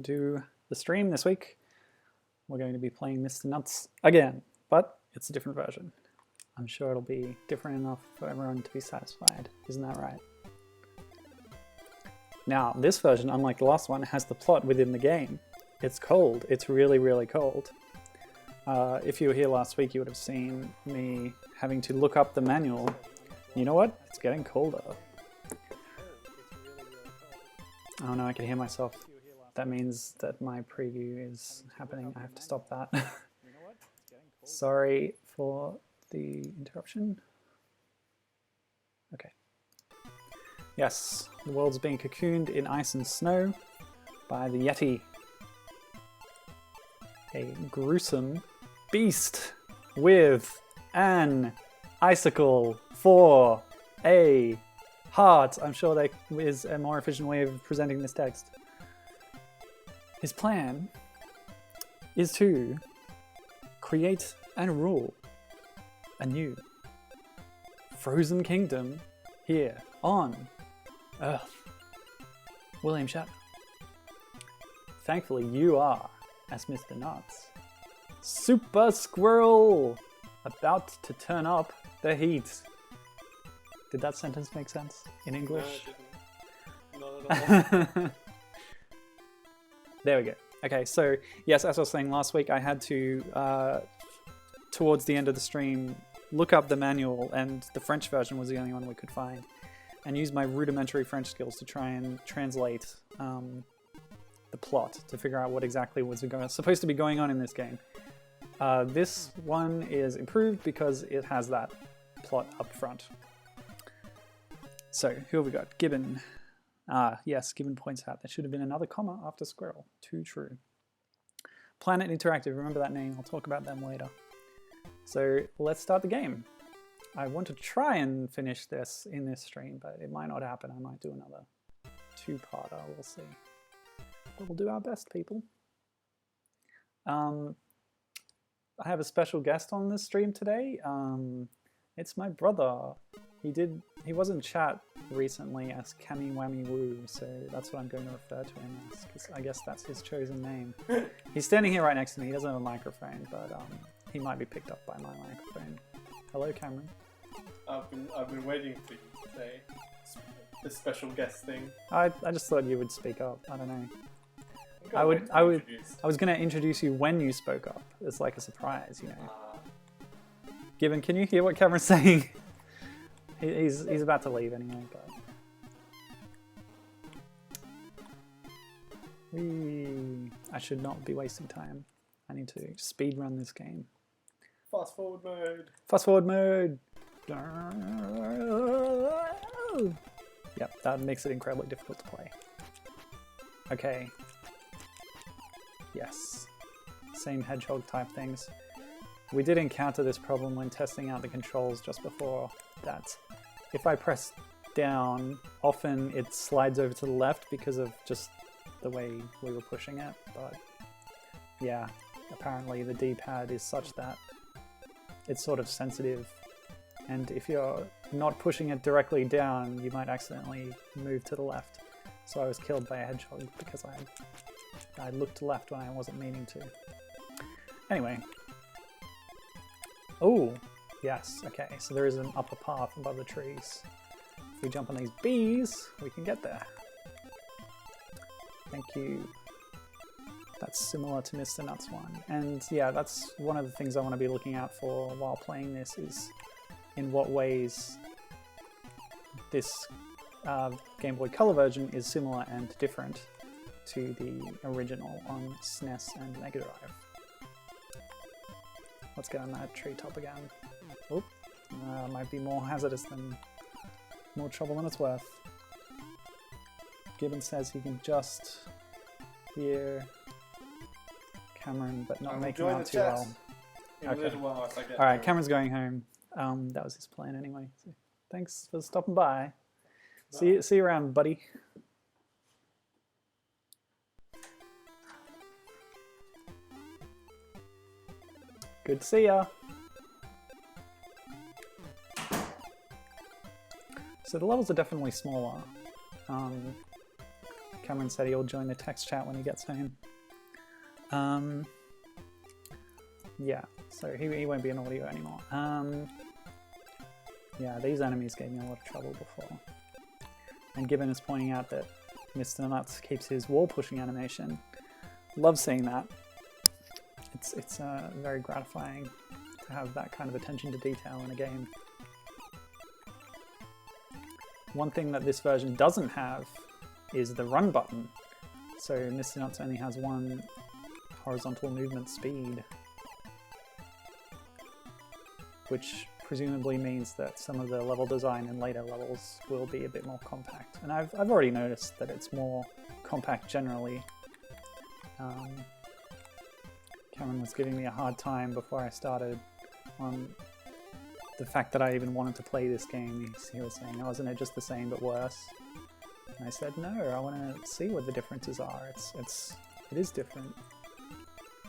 do the stream this week. We're going to be playing Mr. Nutz again, but it's a different version. I'm sure it'll be different enough for everyone to be satisfied. Isn't that right? Now, this version, unlike the last one, has the plot within the game. It's cold. It's really, really cold. If you were here last week, you would have seen me having to look up the manual. You know what? It's getting colder. Oh no, I can hear myself. That means that my preview is happening. I have to stop that. Sorry for the interruption. Okay. Yes, the world's being cocooned in ice and snow by the Yeti. A gruesome beast with an icicle for a heart. I'm sure there is a more efficient way of presenting this text. His plan is to create and rule a new frozen kingdom here on Earth. William Shatner. Thankfully, you are, as Mr. Nutz, Super Squirrel, about to turn up the heat. Did that sentence make sense in English? No, it didn't. Not at all. There we go. Okay, so yes, as I was saying last week, I had to, towards the end of the stream, look up the manual, and the French version was the only one we could find, and use my rudimentary French skills to try and translate the plot to figure out what exactly was supposed to be going on in this game. This one is improved because it has that plot up front. So, who have we got? Gibbon. Yes, Gibbon points out there should have been another comma after squirrel. Too true. Planet Interactive, remember that name. I'll talk about them later. So, let's start the game. I want to try and finish this in this stream, but it might not happen. I might do another two-parter. We'll see. But we'll do our best, people. I have a special guest on this stream today. It's my brother. He was in chat recently as Cammy Whammy Woo, so that's what I'm going to refer to him as, because I guess that's his chosen name. He's standing here right next to me. He doesn't have a microphone, but he might be picked up by my microphone. Hello, Cameron. I've been waiting for you to say this special guest thing. I just thought you would speak up. I don't know. I was going to introduce you when you spoke up. It's like a surprise, you know. Gibbon, can you hear what Cameron's saying? He's about to leave anyway, but... I should not be wasting time. I need to speed run this game. Fast forward mode. Fast forward mode. Yep, that makes it incredibly difficult to play. Okay. Yes. Same hedgehog type things. We did encounter this problem when testing out the controls just before that. If I press down, often it slides over to the left because of just the way we were pushing it, but yeah, apparently the D-pad is such that it's sort of sensitive, and if you're not pushing it directly down, you might accidentally move to the left. So I was killed by a hedgehog because I looked left when I wasn't meaning to. Anyway. Oh, yes, okay, so there is an upper path above the trees. If we jump on these bees, we can get there. Thank you. That's similar to Mr. Nutz one. And yeah, that's one of the things I want to be looking out for while playing this, is in what ways this Game Boy Color version is similar and different to the original on SNES and Mega Drive. Let's get on that treetop again. Oop, might be more hazardous than, more trouble than it's worth. Gibbon says he can just hear Cameron, but not making out too well. Okay. Alright, Cameron's going home. That was his plan anyway. So thanks for stopping by. No. See you around, buddy. Good to see ya. So the levels are definitely smaller. Cameron said he'll join the text chat when he gets home. Yeah, so he won't be in audio anymore. Yeah, these enemies gave me a lot of trouble before. And Gibbon is pointing out that Mr. Nutz keeps his wall pushing animation. Love seeing that. It's very gratifying to have that kind of attention to detail in a game. One thing that this version doesn't have is the run button. So Mr. Nutz only has one horizontal movement speed, which presumably means that some of the level design in later levels will be a bit more compact. And I've already noticed that it's more compact generally. Cameron was giving me a hard time before I started on the fact that I even wanted to play this game. He was saying, oh, isn't it just the same but worse? And I said, no, I want to see what the differences are. It is different.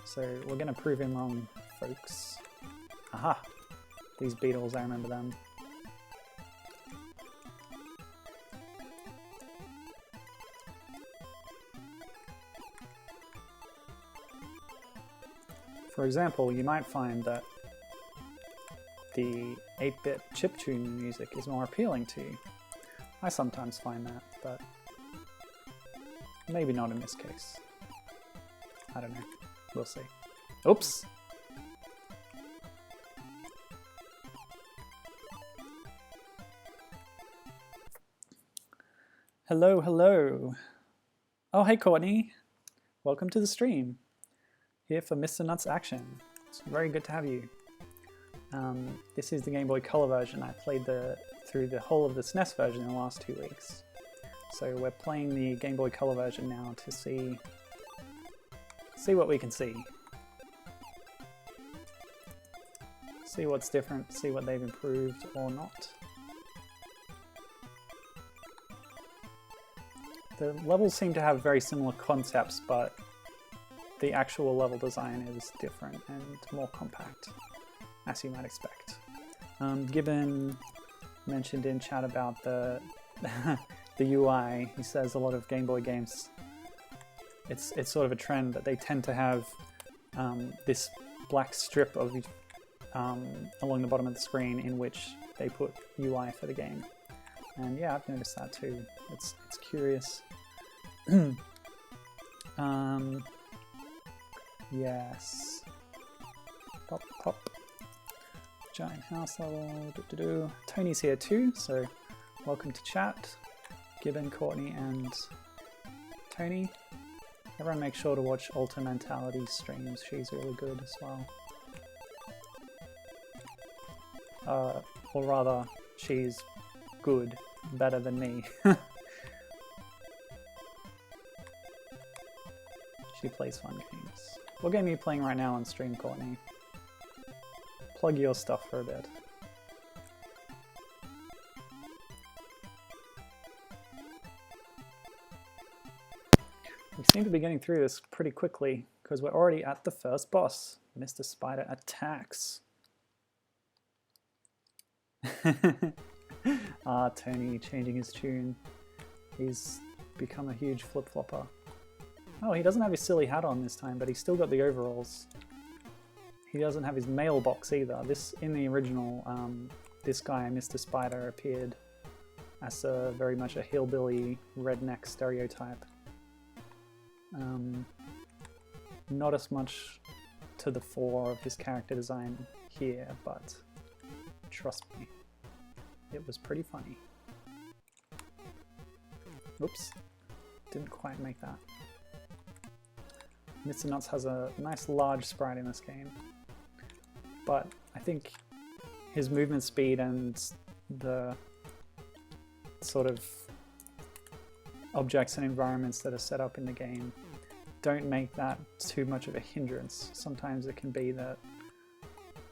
So we're going to prove him wrong, folks. Aha! These beetles, I remember them. For example, you might find that the 8-bit chiptune music is more appealing to you. I sometimes find that, but maybe not in this case. I don't know. We'll see. Oops! Hello, hello. Oh, hey Courtney. Welcome to the stream. Here for Mr. Nutz action. It's very good to have you. This is the Game Boy Color version. I played through the whole of the SNES version in the last 2 weeks. So we're playing the Game Boy Color version now to see what we can see. See what's different, see what they've improved or not. The levels seem to have very similar concepts, but the actual level design is different and more compact, as you might expect. Gibbon mentioned in chat about the the UI. He says a lot of Game Boy games, it's sort of a trend that they tend to have this black strip of along the bottom of the screen in which they put UI for the game. And yeah, I've noticed that too. It's curious. Yes. Pop, pop. Giant house level. Tony's here too, so welcome to chat. Gibbon, Courtney, and Tony. Everyone make sure to watch Alter Mentality's streams. She's really good as well. Or rather, she's good. Better than me. She plays fun games. What game are you playing right now on stream, Courtney? Plug your stuff for a bit. We seem to be getting through this pretty quickly because we're already at the first boss. Mr. Spider attacks. Tony changing his tune. He's become a huge flip-flopper. Oh, he doesn't have his silly hat on this time, but he's still got the overalls. He doesn't have his mailbox either. In the original, this guy, Mr. Spider, appeared as very much a hillbilly redneck stereotype. Not as much to the fore of his character design here, but trust me, it was pretty funny. Oops, didn't quite make that. Mr. Nutz has a nice large sprite in this game, but I think his movement speed and the sort of objects and environments that are set up in the game don't make that too much of a hindrance. Sometimes it can be that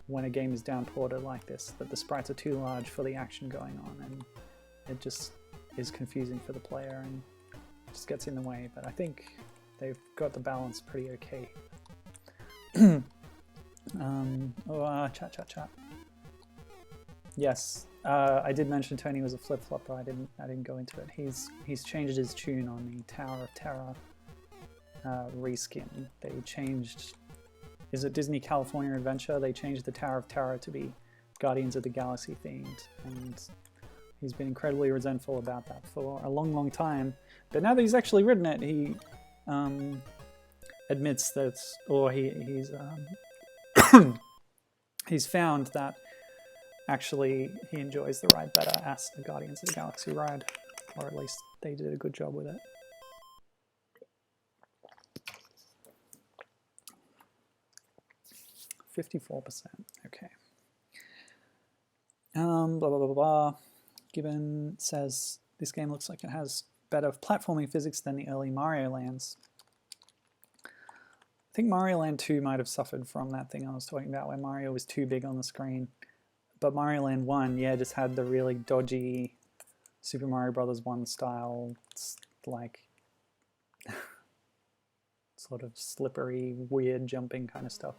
when a game is downported like this, that the sprites are too large for the action going on, and it just is confusing for the player and just gets in the way. But I think they've got the balance pretty okay. Chat. Yes, I did mention Tony was a flip-flopper. I didn't go into it. He's changed his tune on the Tower of Terror reskin. They changed. Is it Disney California Adventure? They changed the Tower of Terror to be Guardians of the Galaxy themed, and he's been incredibly resentful about that for a long, long time. But now that he's actually written it, he admits that, or he's he's found that actually he enjoys the ride better as the Guardians of the Galaxy ride, or at least they did a good job with it. %54%. Okay. Blah blah blah blah blah. Gibbon says this game looks like it has better platforming physics than the early Mario lands. I think Mario Land 2 might have suffered from that thing I was talking about where Mario was too big on the screen. But Mario Land 1, yeah, just had the really dodgy Super Mario Bros. 1 style, like, sort of slippery, weird jumping kind of stuff.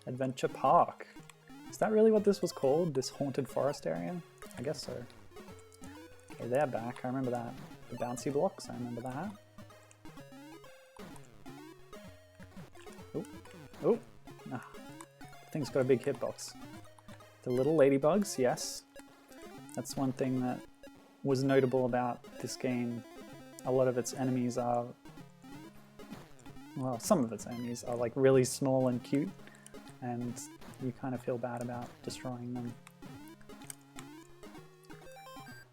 Adventure Park. Is that really what this was called? This haunted forest area? I guess so. Okay, they're back. I remember that. The bouncy blocks, I remember that. Oh, oh. Ah, the thing's got a big hitbox. The little ladybugs, yes. That's one thing that was notable about this game. A lot of its enemies are... Well, some of its enemies are like really small and cute, and you kind of feel bad about destroying them.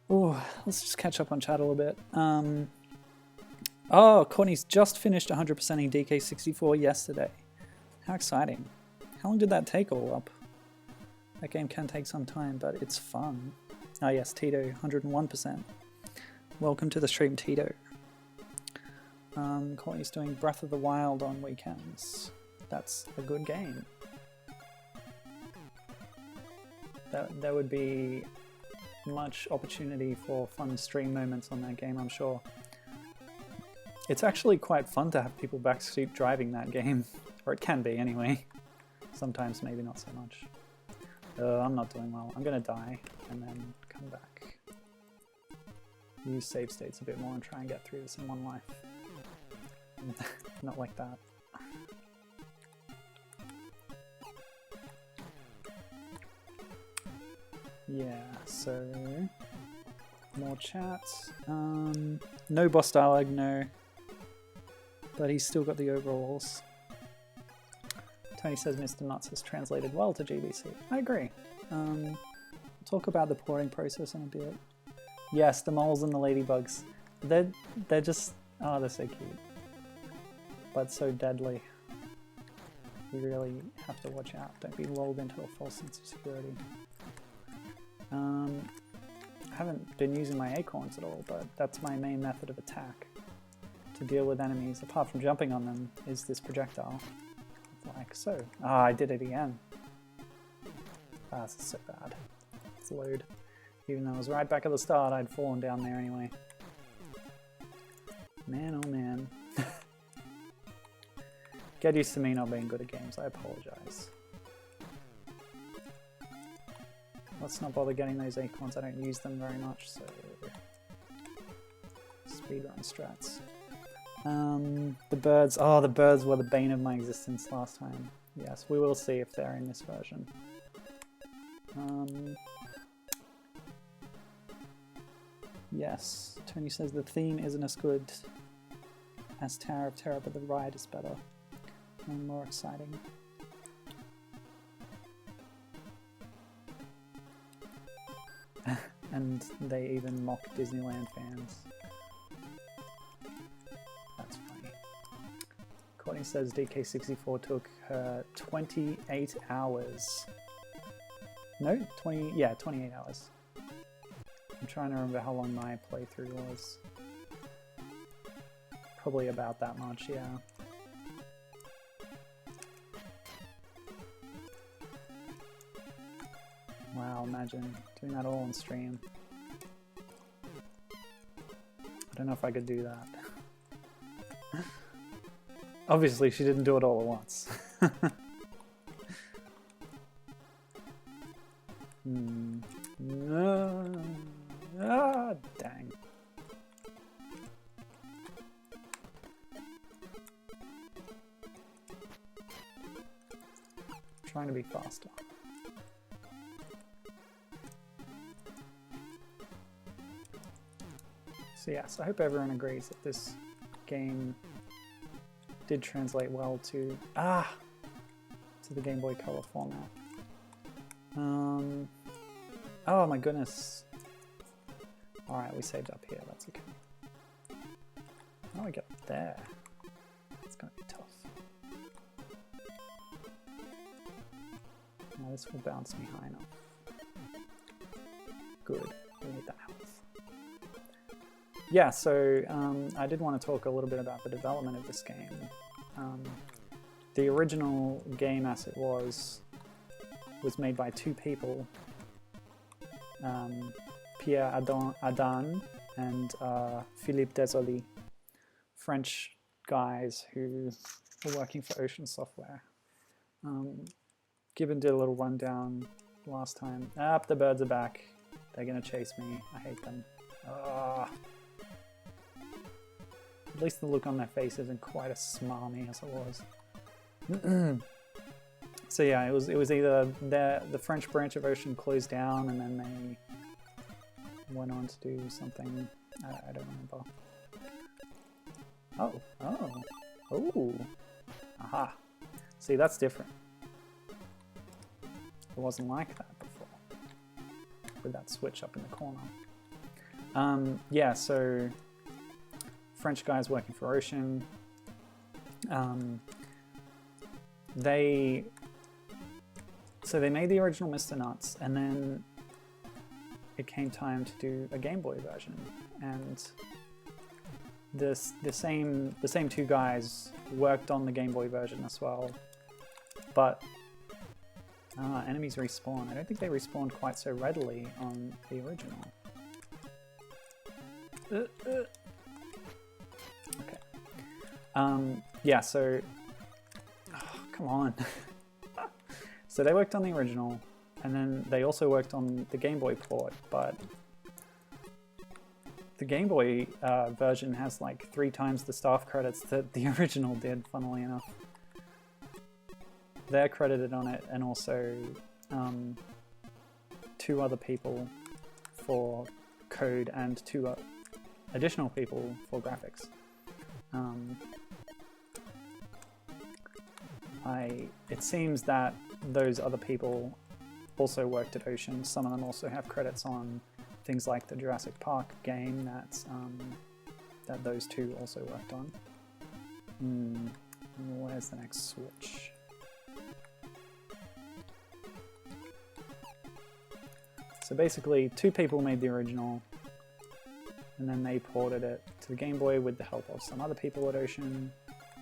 Oh, let's just catch up on chat a little bit. Oh, Courtney's just finished 100%ing DK64 yesterday. How exciting. How long did that take all up? That game can take some time, but it's fun. Oh yes, Tito, 101%. Welcome to the stream, Tito. Courtney's doing Breath of the Wild on weekends. That's a good game. There would be much opportunity for fun stream moments on that game, I'm sure. It's actually quite fun to have people backseat driving that game. Or it can be, anyway. Sometimes maybe not so much. I'm not doing well. I'm gonna die, and then come back. Use save states a bit more and try and get through this in one life. Not like that. Yeah, so... more chat. No boss dialogue, no. But he's still got the overalls. Tony says Mr. Nutz has translated well to GBC. I agree. We'll talk about the porting process in a bit. Yes, the moles and the ladybugs. They're just... oh, they're so cute. But so deadly. You really have to watch out. Don't be lulled into a false sense of security. I haven't been using my acorns at all, but that's my main method of attack. To deal with enemies, apart from jumping on them, is this projectile. Like so. Ah, I did it again. Ah, this is so bad. Let's load. Even though I was right back at the start, I'd fallen down there anyway. Man, oh man. Get used to me not being good at games, I apologize. Let's not bother getting those acorns, I don't use them very much, so... speedrun strats. The birds, oh, the birds were the bane of my existence last time. Yes, we will see if they're in this version. Yes, Tony says the theme isn't as good as Tower of Terror, but the ride is better and more exciting. And they even mock Disneyland fans. That's funny. Courtney says DK64 took her 28 hours. No? 28 hours. I'm trying to remember how long my playthrough was. Probably about that much, yeah. Wow, imagine doing that all on stream. I don't know if I could do that. Obviously, she didn't do it all at once. No. Ah, dang. Trying to be faster. So yes, I hope everyone agrees that this game did translate well to the Game Boy Color format. Oh my goodness. Alright, we saved up here, that's okay. How do I get there? It's gonna be tough. Now this will bounce me high enough. Good, we need that health. Yeah, so I did want to talk a little bit about the development of this game. The original game as it was made by two people, Pierre Adan and Philippe Desolé, French guys who were working for Ocean Software. Gibbon did a little rundown last time. The birds are back. They're gonna chase me. I hate them. At least the look on their face isn't quite as smarmy as it was. So yeah, it was either the French branch of Ocean closed down and then they went on to do something. I don't remember. Oh, aha. See, that's different. It wasn't like that before, with that switch up in the corner. Yeah, so French guys working for Ocean. They made the original Mr. Nutz, and then it came time to do a Game Boy version, and the same two guys worked on the Game Boy version as well, but enemies respawn. I don't think they respawned quite so readily on the original. Okay. Yeah, so come on. So they worked on the original, and then they also worked on the Game Boy port, but the Game Boy version has like 3 times the staff credits that the original did, funnily enough. They're credited on it, and also 2 other people for code and 2 additional people for graphics. It seems that those other people also worked at Ocean. Some of them also have credits on things like the Jurassic Park game that those 2 also worked on. Where's the next switch? So basically, 2 people made the original, and then they ported it to the Game Boy with the help of some other people at Ocean,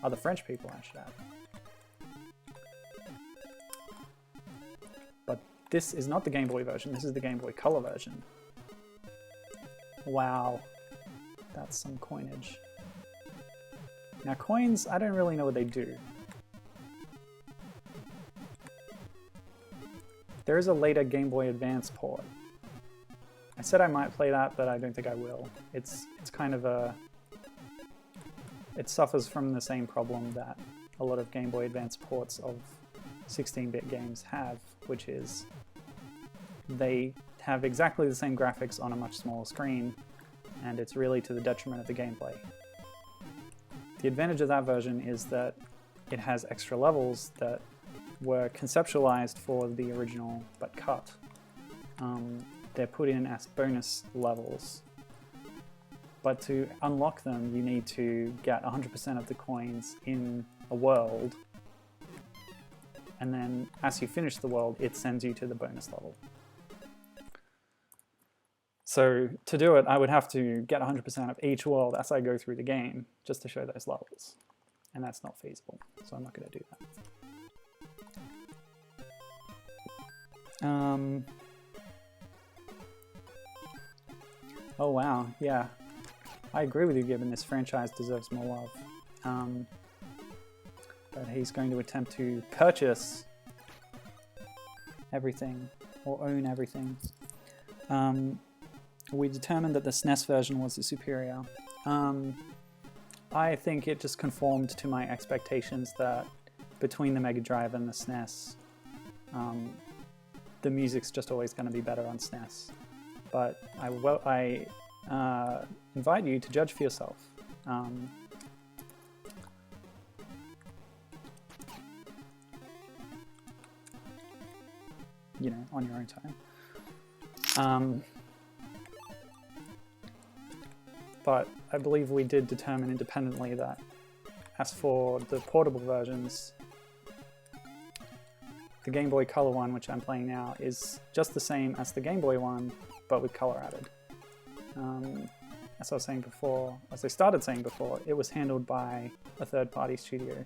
other French people, I should add. But this is not the Game Boy version, this is the Game Boy Color version. Wow, that's some coinage. Now coins, I don't really know what they do. There is a later Game Boy Advance port. I said I might play that, but I don't think I will. It's kind of it suffers from the same problem that a lot of Game Boy Advance ports of 16-bit games have, which is they have exactly the same graphics on a much smaller screen, and it's really to the detriment of the gameplay. The advantage of that version is that it has extra levels that were conceptualized for the original but cut. They're put in as bonus levels, but to unlock them you need to get 100% of the coins in a world, and then as you finish the world it sends you to the bonus level. So to do it I would have to get 100% of each world as I go through the game just to show those levels, and that's not feasible, so I'm not going to do that. Oh wow, yeah. I agree with you, Gibbon, this franchise deserves more love. But he's going to attempt to purchase everything or own everything. We determined that the SNES version was the superior. I think it just conformed to my expectations that between the Mega Drive and the SNES, the music's just always going to be better on SNES. But I invite you to judge for yourself. You know, on your own time. But I believe we did determine independently that as for the portable versions, the Game Boy Color one, which I'm playing now, is just the same as the Game Boy one, but with color added. As I was saying before, as I started saying before, it was handled by a third-party studio,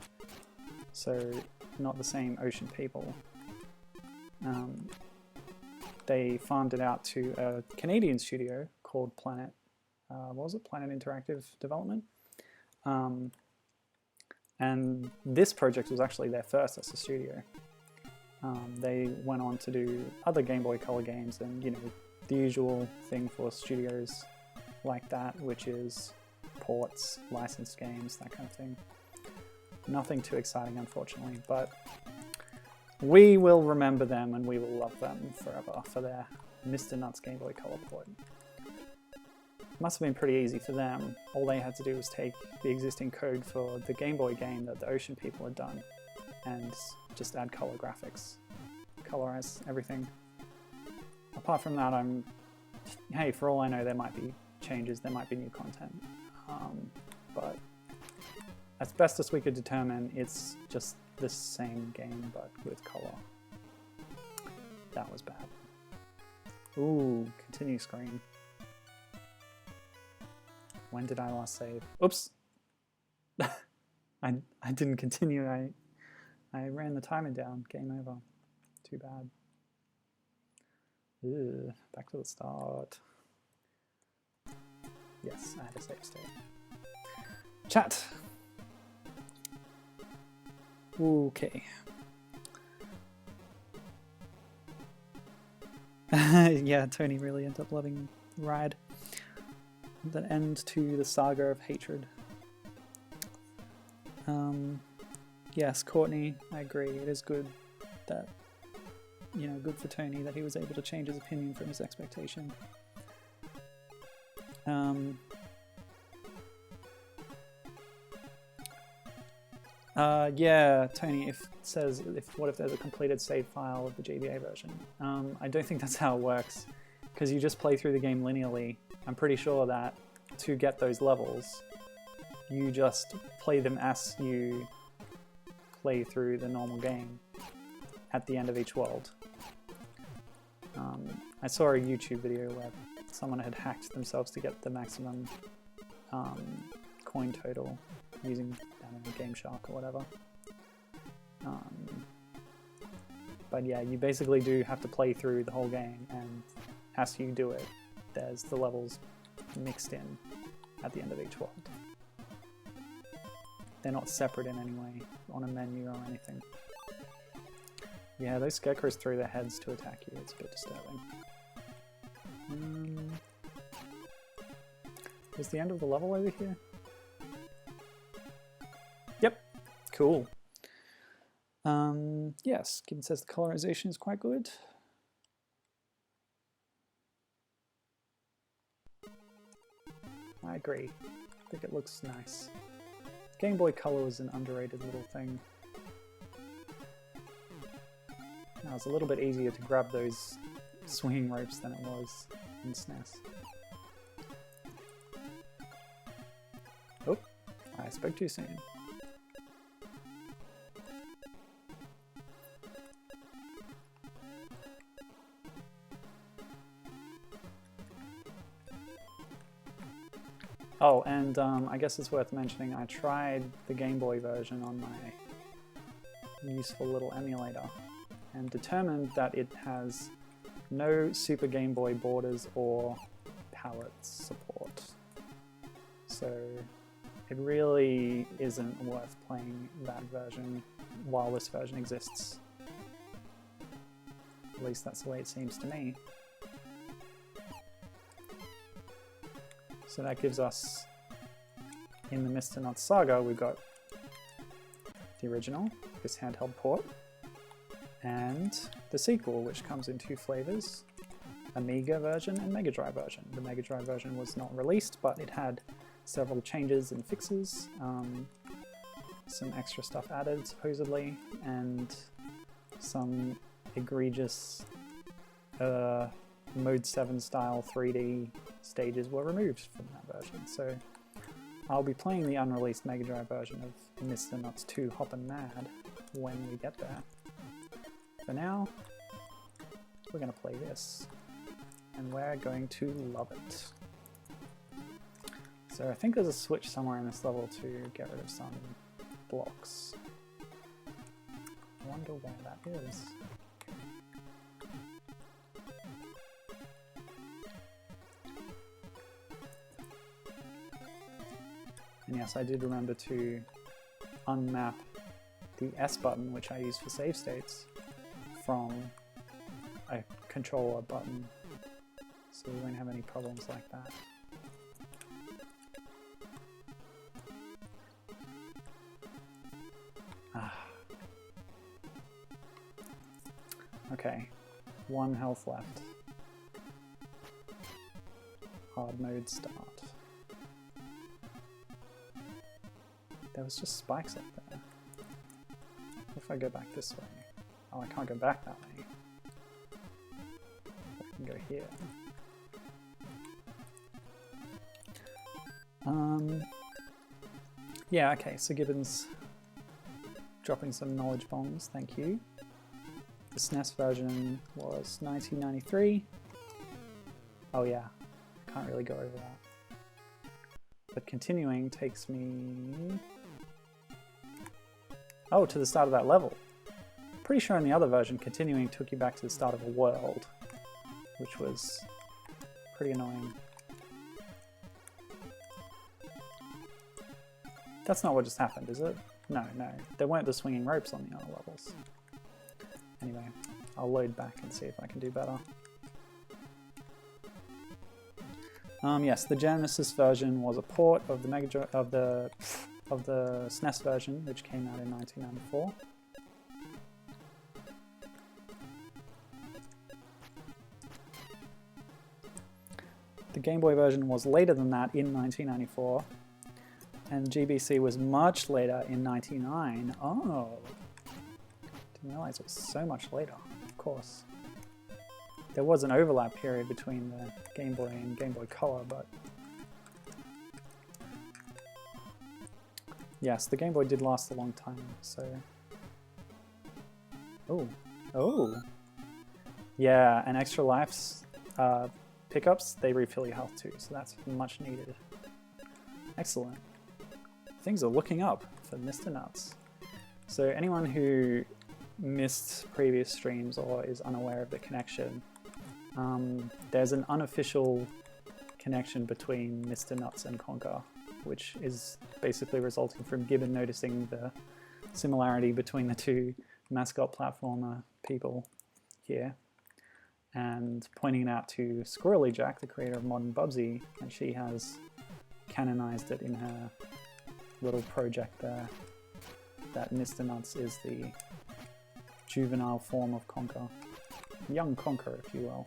so not the same Ocean people. They farmed it out to a Canadian studio called Planet, what was it? Planet Interactive Development. And this project was actually their first as a studio. They went on to do other Game Boy Color games and, you know, the usual thing for studios like that, which is ports, licensed games, that kind of thing. Nothing too exciting, unfortunately, but we will remember them and we will love them forever for their Mr. Nutz Game Boy Color port. Must have been pretty easy for them. All they had to do was take the existing code for the Game Boy game that the Ocean people had done and just add color graphics, colorize everything. Apart from that, hey, for all I know, there might be changes, there might be new content. But as best as we could determine, it's just the same game, but with color. That was bad. Ooh, continue screen. When did I last save? Oops! I didn't continue, I ran the timer down. Game over. Too bad. Ugh, back to the start. Yes, I had a save state. Chat! Okay. Yeah, Tony really ended up loving Ride. The end to the saga of hatred. Yes, Courtney, I agree. It is good that, you know, good for Tony that he was able to change his opinion from his expectation. Yeah, Tony, what if there's a completed save file of the GBA version? I don't think that's how it works, because you just play through the game linearly. I'm pretty sure that to get those levels, you just play them as you play through the normal game at the end of each world. I saw a YouTube video where someone had hacked themselves to get the maximum coin total using, I don't know, Game Shark or whatever. But yeah, you basically do have to play through the whole game, and as you do it, there's the levels mixed in at the end of each world. They're not separate in any way on a menu or anything. Yeah, those scarecrows throw their heads to attack you. It's a bit disturbing. Is the end of the level over here? Yep. Cool. Yes, Gibbon says the colorization is quite good. I agree. I think it looks nice. Game Boy Color is an underrated little thing. Now, it's a little bit easier to grab those swinging ropes than it was in SNES. Oh, I spoke too soon. Oh, and I guess it's worth mentioning, I tried the Game Boy version on my useful little emulator and determined that it has no Super Game Boy borders or palettes support. So it really isn't worth playing that version while this version exists. At least that's the way it seems to me. So that gives us, in the Mr. Nutz Saga, we've got the original, this handheld port, and the sequel, which comes in two flavors, Amiga version and Mega Drive version. The Mega Drive version was not released, but it had several changes and fixes, some extra stuff added supposedly, and some egregious Mode 7 style 3D stages were removed from that version. So I'll be playing the unreleased Mega Drive version of Mr. Nutz 2 Hoppin' Mad when we get there. For now, we're going to play this, and we're going to love it. So I think there's a switch somewhere in this level to get rid of some blocks. I wonder where that is. And yes, I did remember to unmap the S button, which I use for save states, from a controller button, so we won't have any problems like that. Okay, 1 health left. Hard mode start. There was just spikes up there. What if I go back this way? Oh, I can't go back that way. I can go here. Yeah, okay, so Gibbons dropping some knowledge bombs, thank you. The SNES version was 1993. Oh yeah, can't really go over that. But continuing takes me... oh, to the start of that level. Pretty sure in the other version, continuing took you back to the start of a world, which was pretty annoying. That's not what just happened, is it? No, no. There weren't the swinging ropes on the other levels. Anyway, I'll load back and see if I can do better. Yes, the Genesis version was a port of the SNES version, which came out in 1994. The Game Boy version was later than that in 1994, and GBC was much later in 99. Oh, didn't realize it was so much later, of course. There was an overlap period between the Game Boy and Game Boy Color, but yes, the Game Boy did last a long time, so... oh, oh! Yeah, and Extra Life's pickups, they refill your health too, so that's much needed. Excellent. Things are looking up for Mr. Nutz. So anyone who missed previous streams or is unaware of the connection, there's an unofficial connection between Mr. Nutz and Conker, which is basically resulting from Gibbon noticing the similarity between the two mascot platformer people here, and pointing it out to Squirrely Jack, the creator of Modern Bubsy, and she has canonized it in her little project there, that Mr. Nutz is the juvenile form of Conker. Young Conker, if you will.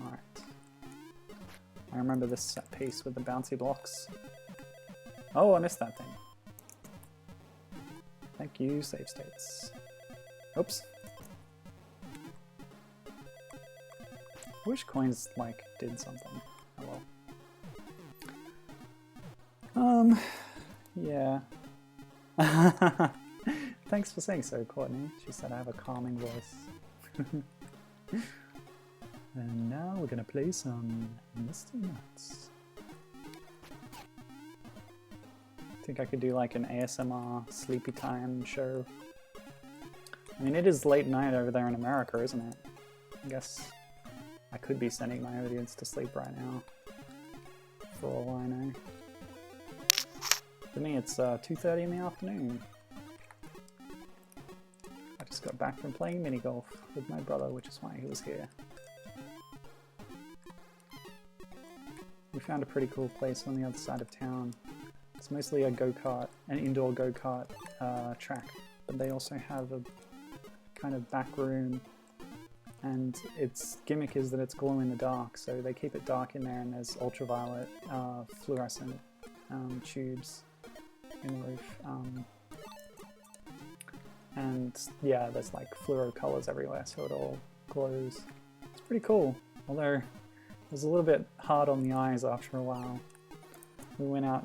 Alright. I remember this set piece with the bouncy blocks. Oh, I missed that thing. Thank you, save states. Oops. I wish coins, like, did something. Oh well. Yeah. Thanks for saying so, Courtney. She said I have a calming voice. And now we're gonna play some Mr. Nutz. I think I could do like an ASMR sleepy time show. I mean, it is late night over there in America, isn't it? I guess I could be sending my audience to sleep right now, for all I know. For me, it's 2:30 in the afternoon. I just got back from playing mini golf with my brother, which is why he was here. We found a pretty cool place on the other side of town. It's mostly a go-kart, an indoor go-kart track, but they also have a kind of back room, and its gimmick is that it's glow in the dark, so they keep it dark in there, and there's ultraviolet fluorescent tubes in the roof. And yeah, there's like fluoro colors everywhere, so it all glows. It's pretty cool, although it was a little bit hard on the eyes after a while. We went out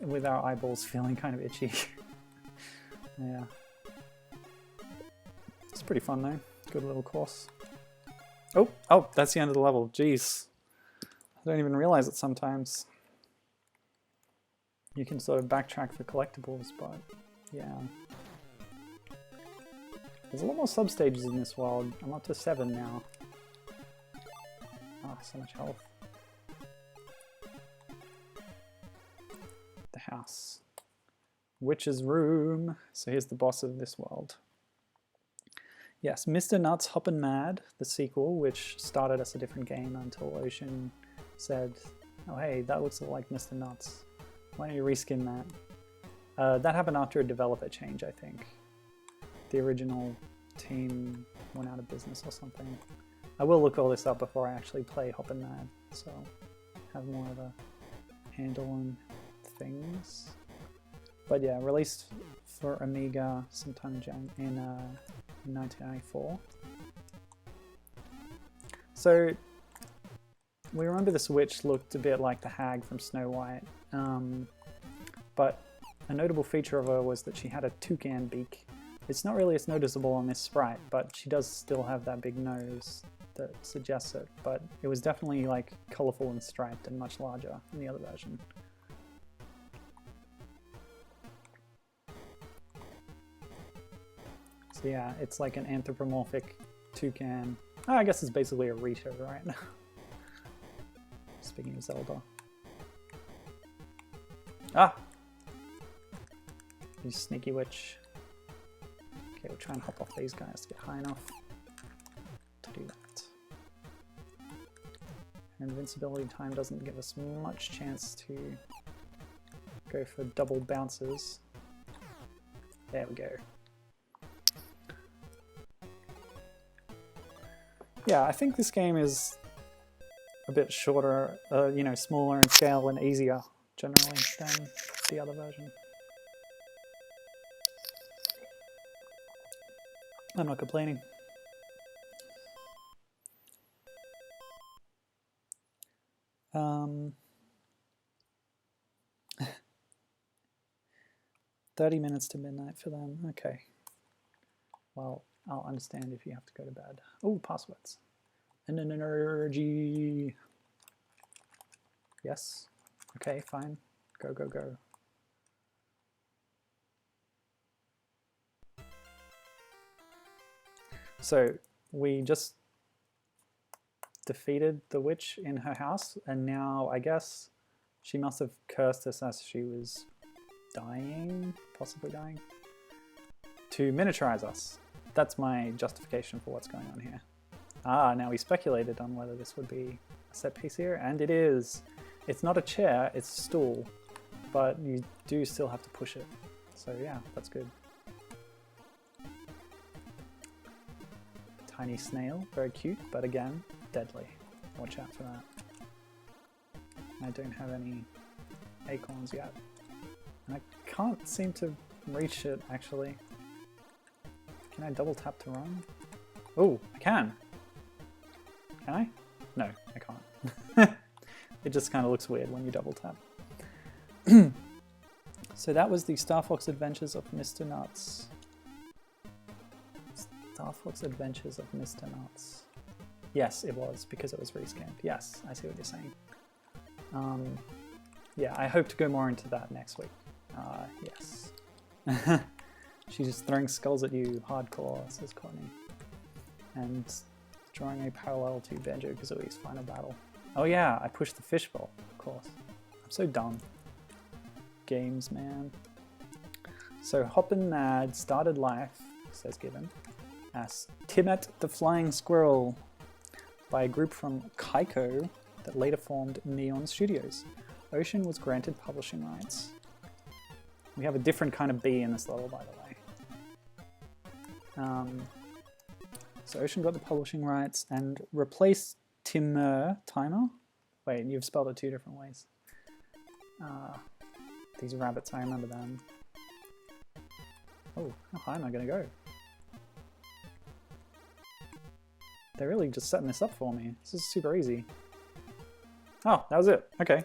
with our eyeballs feeling kind of itchy. Yeah. It's pretty fun though. Good little course. Oh, that's the end of the level. Jeez. I don't even realize it sometimes. You can sort of backtrack for collectibles, but yeah. There's a lot more sub-stages in this world. I'm up to 7 now. Ah, so much health. The house. Witch's room. So here's the boss of this world. Yes, Mr. Nutz Hoppin' Mad, the sequel, which started as a different game until Ocean said, oh hey, that looks like Mr. Nutz. Why don't you reskin that? That happened after a developer change, I think. The original team went out of business or something. I will look all this up before I actually play Hoppin' Mad, so have more of a handle on things. But yeah, released for Amiga sometime in 1994. So we remember this witch looked a bit like the hag from Snow White, but a notable feature of her was that she had a toucan beak. It's not really as noticeable on this sprite, but she does still have that big nose that suggests it, but it was definitely like colourful and striped and much larger in the other version. So yeah, it's like an anthropomorphic toucan. Oh, I guess it's basically a Rita, right? Speaking of Zelda. Ah! You sneaky witch. Okay, we'll try and hop off these guys to get high enough to do that. And invincibility time doesn't give us much chance to go for double bounces. There we go. Yeah, I think this game is a bit shorter, you know, smaller in scale and easier generally than the other version. I'm not complaining. Um, 30 minutes to midnight for them. Okay. Well, I'll understand if you have to go to bed. Oh, passwords. And an energy. Yes. Okay, fine. Go, go, go. So we just defeated the witch in her house, and now I guess she must have cursed us as she was dying, possibly dying, to miniaturize us. That's my justification for what's going on here. Ah, now we speculated on whether this would be a set piece here, and it is. It's not a chair, it's a stool, but you do still have to push it. So yeah, that's good. Tiny snail, very cute, but again, deadly. Watch out for that. I don't have any acorns yet. And I can't seem to reach it, actually. Can I double tap to run? Oh, I can! Can I? No, I can't. It just kind of looks weird when you double tap. So that was the Star Fox Adventures of Mr. Nutz. Star Fox Adventures of Mr. Nutz. Yes, it was, because it was reskinned. Yes, I see what you're saying. Yeah, I hope to go more into that next week. Yes. She's just throwing skulls at you hardcore, says Courtney. And Drawing a parallel to Banjo-Kazooie's final battle. Oh yeah, I pushed the fishbowl, of course. I'm so dumb. Games, man. So Hoppin' Mad started life, says Gibbon, as Timet the Flying Squirrel by a group from Kaiko that later formed Neon Studios. Ocean was granted publishing rights. We have a different kind of bee in this level, by the way. So Ocean got the publishing rights and replaced Timer. Wait, you've spelled it 2 different ways. These rabbits, I remember them. Oh, how high am I going to go? They're really just setting this up for me. This is super easy. Oh, that was it. Okay.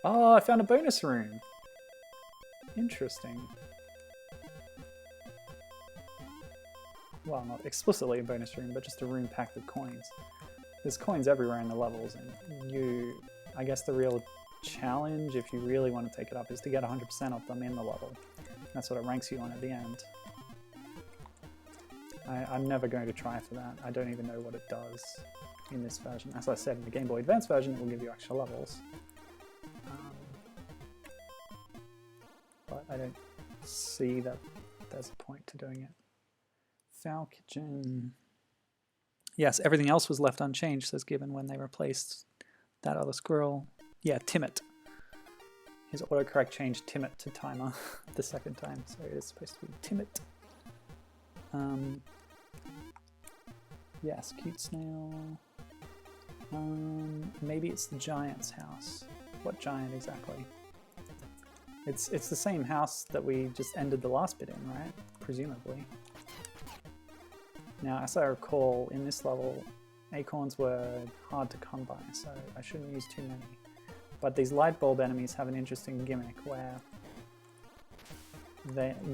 Oh, I found a bonus room. Interesting. Well, not explicitly a bonus room, but just a room packed with coins. There's coins everywhere in the levels, and I guess the real challenge, if you really want to take it up, is to get 100% of them in the level. That's what it ranks you on at the end. I'm never going to try for that. I don't even know what it does in this version. As I said, in the Game Boy Advance version, it will give you extra levels. But I don't see that there's a point to doing it. Foul Kitchen. Yes, everything else was left unchanged, says Gibbon, when they replaced that other squirrel. Yeah, Timet. His autocorrect changed Timet to Timer the second time, so it is supposed to be Timet. Yes, cute snail. Maybe it's the giant's house. What giant exactly? It's the same house that we just ended the last bit in, right? Presumably. Now, as I recall, in this level, acorns were hard to come by, so I shouldn't use too many. But these light bulb enemies have an interesting gimmick where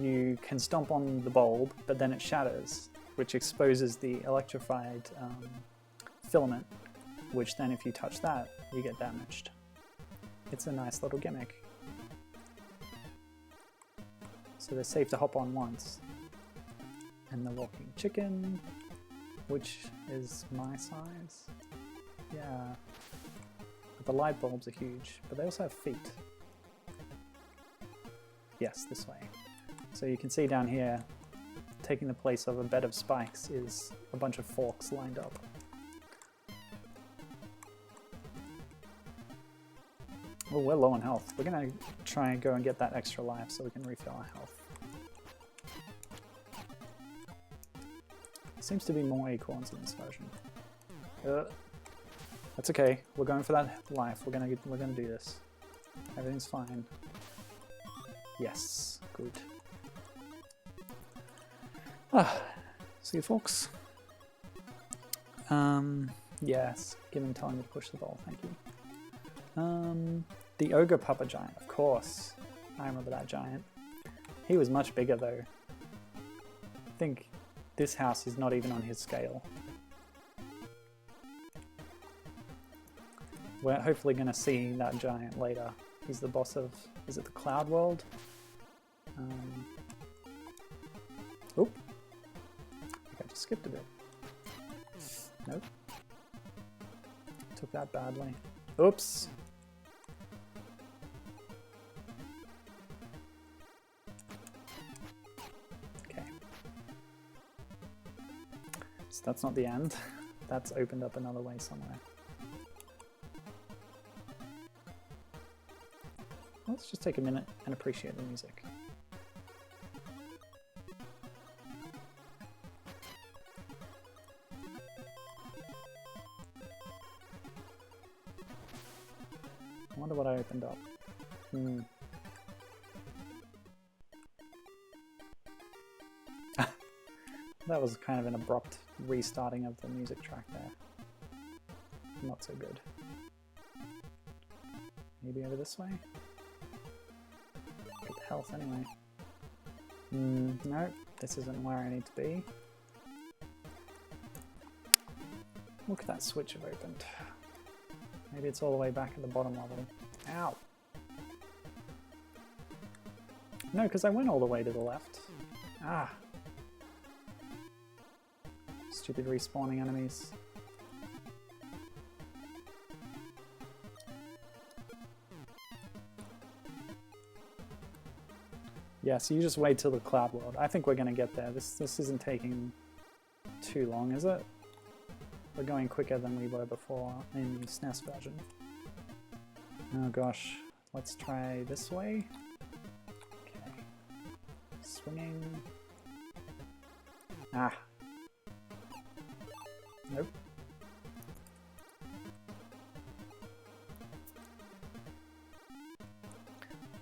you can stomp on the bulb, but then it shatters, which exposes the electrified filament, which then if you touch that, you get damaged. It's a nice little gimmick. So they're safe to hop on once. And the walking chicken, which is my size. Yeah. But the light bulbs are huge, but they also have feet. Yes, this way. So you can see down here, taking the place of a bed of spikes is a bunch of forks lined up. Oh, we're low on health. We're gonna try and go and get that extra life so we can refill our health. Seems to be more acorns in this version. That's okay. We're going for that life. We're gonna do this. Everything's fine. Yes, good. See you, folks. Yes, telling me to push the ball. Thank you. The ogre pupper giant, of course. I remember that giant. He was much bigger though. I think this house is not even on his scale. We're hopefully going to see that giant later. He's the boss of, is it the Cloud World? Oop. I think I just skipped a bit. Nope. Took that badly. Oops. Okay. So that's not the end. That's opened up another way somewhere. Let's just take a minute and appreciate the music. I wonder what I opened up. That was kind of an abrupt restarting of the music track there. Not so good. Maybe over this way? Get the health anyway. No, this isn't where I need to be. Look at that switch I've opened. Maybe it's all the way back at the bottom level. Ow! No, because I went all the way to the left. Ah! Stupid respawning enemies. Yeah, so you just wait till the Cloud World. I think we're going to get there. This isn't taking too long, is it? We're going quicker than we were before in the SNES version. Oh gosh, let's try this way. Okay. Swinging. Ah. Nope.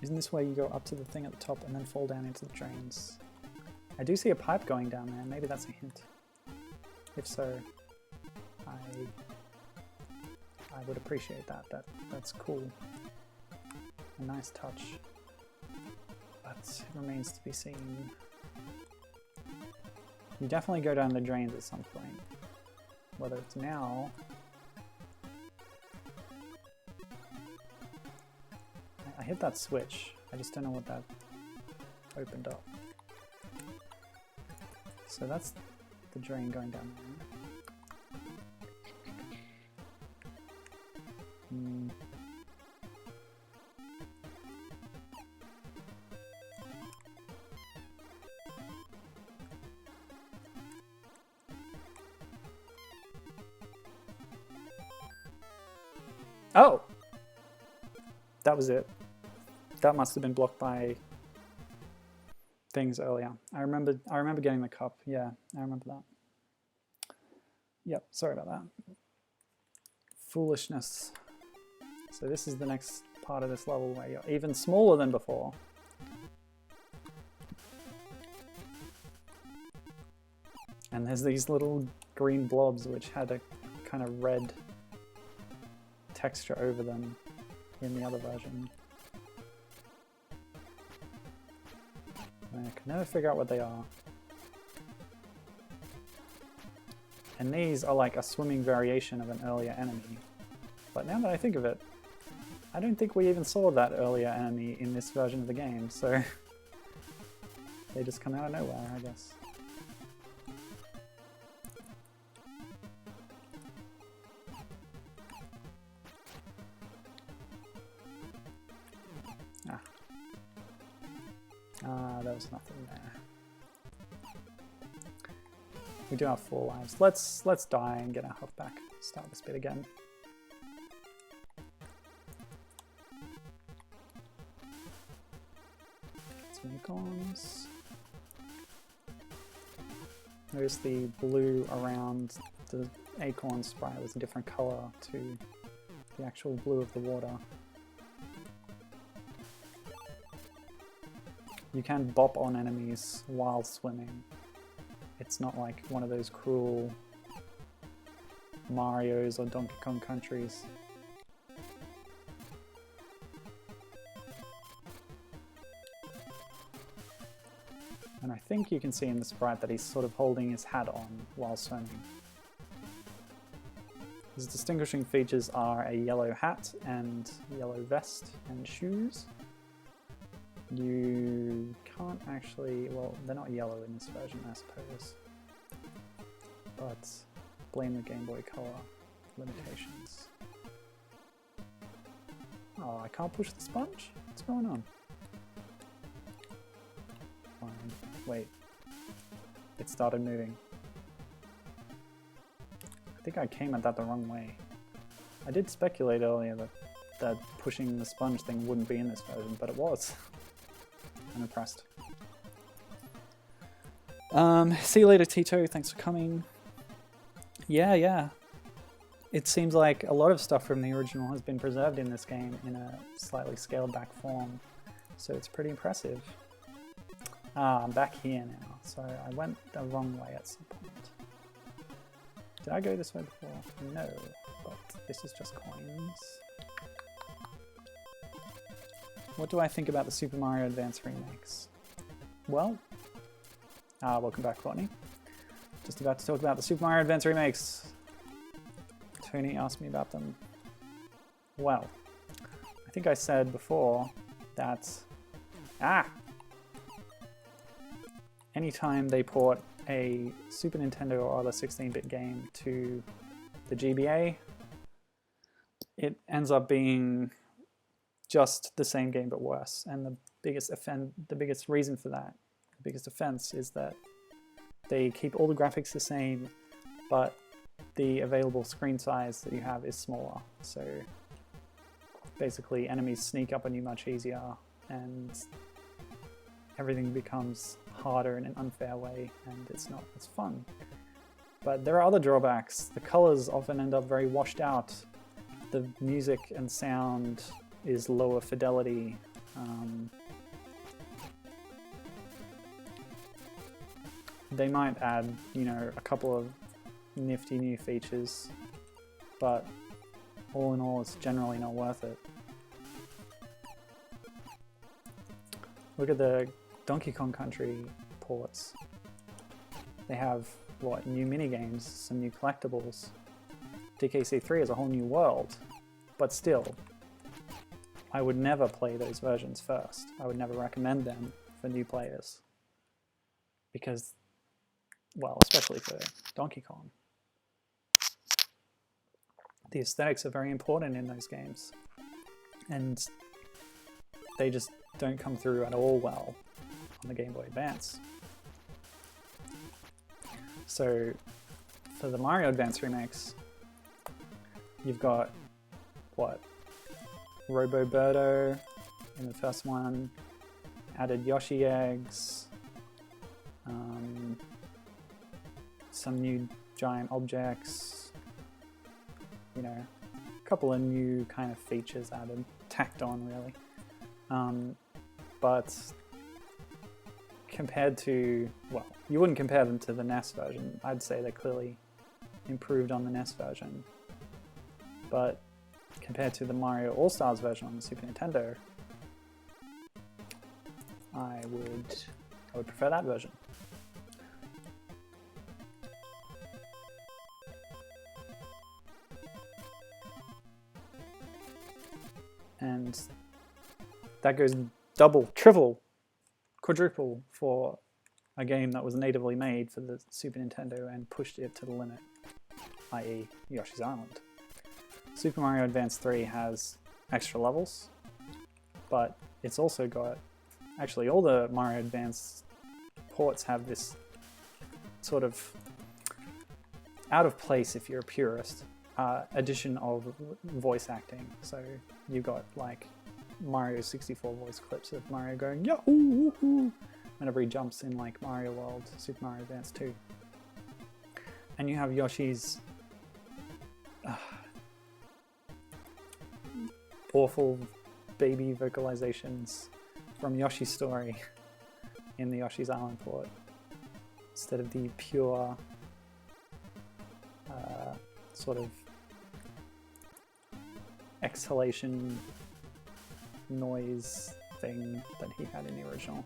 Isn't this where you go up to the thing at the top and then fall down into the drains? I do see a pipe going down there. Maybe that's a hint. If so, I would appreciate that. That's cool. A nice touch. But it remains to be seen. You definitely go down the drains at some point. Whether it's now... I hit that switch. I just don't know what that opened up. So that's the drain going down there. Oh! That was it. That must have been blocked by things earlier. I remember getting the cup. Yeah, I remember that. Yep, sorry about that. Foolishness. So this is the next part of this level where you're even smaller than before. And there's these little green blobs which had a kind of red texture over them in the other version. I can never figure out what they are. And these are like a swimming variation of an earlier enemy. But now that I think of it, I don't think we even saw that earlier enemy in this version of the game, so they just come out of nowhere, I guess. There was nothing there. We do have 4 lives. Let's die and get our health back. Start this bit again. Some acorns. Notice the blue around the acorn sprite was a different color to the actual blue of the water. You can bop on enemies while swimming. It's not like one of those cruel Marios or Donkey Kong countries. And I think you can see in the sprite that he's sort of holding his hat on while swimming. His distinguishing features are a yellow hat and yellow vest and shoes. You can't actually, well, they're not yellow in this version, I suppose. But blame the Game Boy Color limitations. Oh, I can't push the sponge? What's going on? Fine. Wait. It started moving. I think I came at that the wrong way. I did speculate earlier that pushing the sponge thing wouldn't be in this version, but it was. I'm impressed. See you later, Tito. Thanks for coming. Yeah. It seems like a lot of stuff from the original has been preserved in this game in a slightly scaled back form. So it's pretty impressive. I'm back here now. So I went the wrong way at some point. Did I go this way before? No, but this is just coins. What do I think about the Super Mario Advance remakes? Well, welcome back, Courtney. Just about to talk about the Super Mario Advance remakes. Tony asked me about them. Well, I think I said before that anytime they port a Super Nintendo or other 16-bit game to the GBA, it ends up being just the same game but worse. And the biggest reason for that, the biggest offense, is that they keep all the graphics the same, but the available screen size that you have is smaller. So basically enemies sneak up on you much easier, and everything becomes harder in an unfair way, and it's not as fun. But there are other drawbacks. The colors often end up very washed out. The music and sound is lower fidelity. They might add, you know, a couple of nifty new features, but all in all, it's generally not worth it. Look at the Donkey Kong Country ports. They have, what, new minigames, some new collectibles. DKC3 is a whole new world, but still, I would never play those versions first. I would never recommend them for new players. Because, well, especially for Donkey Kong. The aesthetics are very important in those games, and they just don't come through at all well on the Game Boy Advance. So for the Mario Advance remakes, you've got, what, Robo Birdo in the first one, added Yoshi eggs, some new giant objects, you know, a couple of new kind of features added, tacked on really. But compared to, well, you wouldn't compare them to the NES version. I'd say they're clearly improved on the NES version. But compared to the Mario All-Stars version on the Super Nintendo, I would prefer that version. And that goes double, triple, quadruple for a game that was natively made for the Super Nintendo and pushed it to the limit, i.e. Yoshi's Island. Super Mario Advance 3 has extra levels, but it's also got, actually all the Mario Advance ports have this sort of out of place, if you're a purist, addition of voice acting. So you've got like Mario 64 voice clips of Mario going yahoo whenever he jumps in like Mario World, Super Mario Advance 2. And you have Yoshi's awful baby vocalizations from Yoshi's Story in the Yoshi's Island port, instead of the pure sort of exhalation noise thing that he had in the original.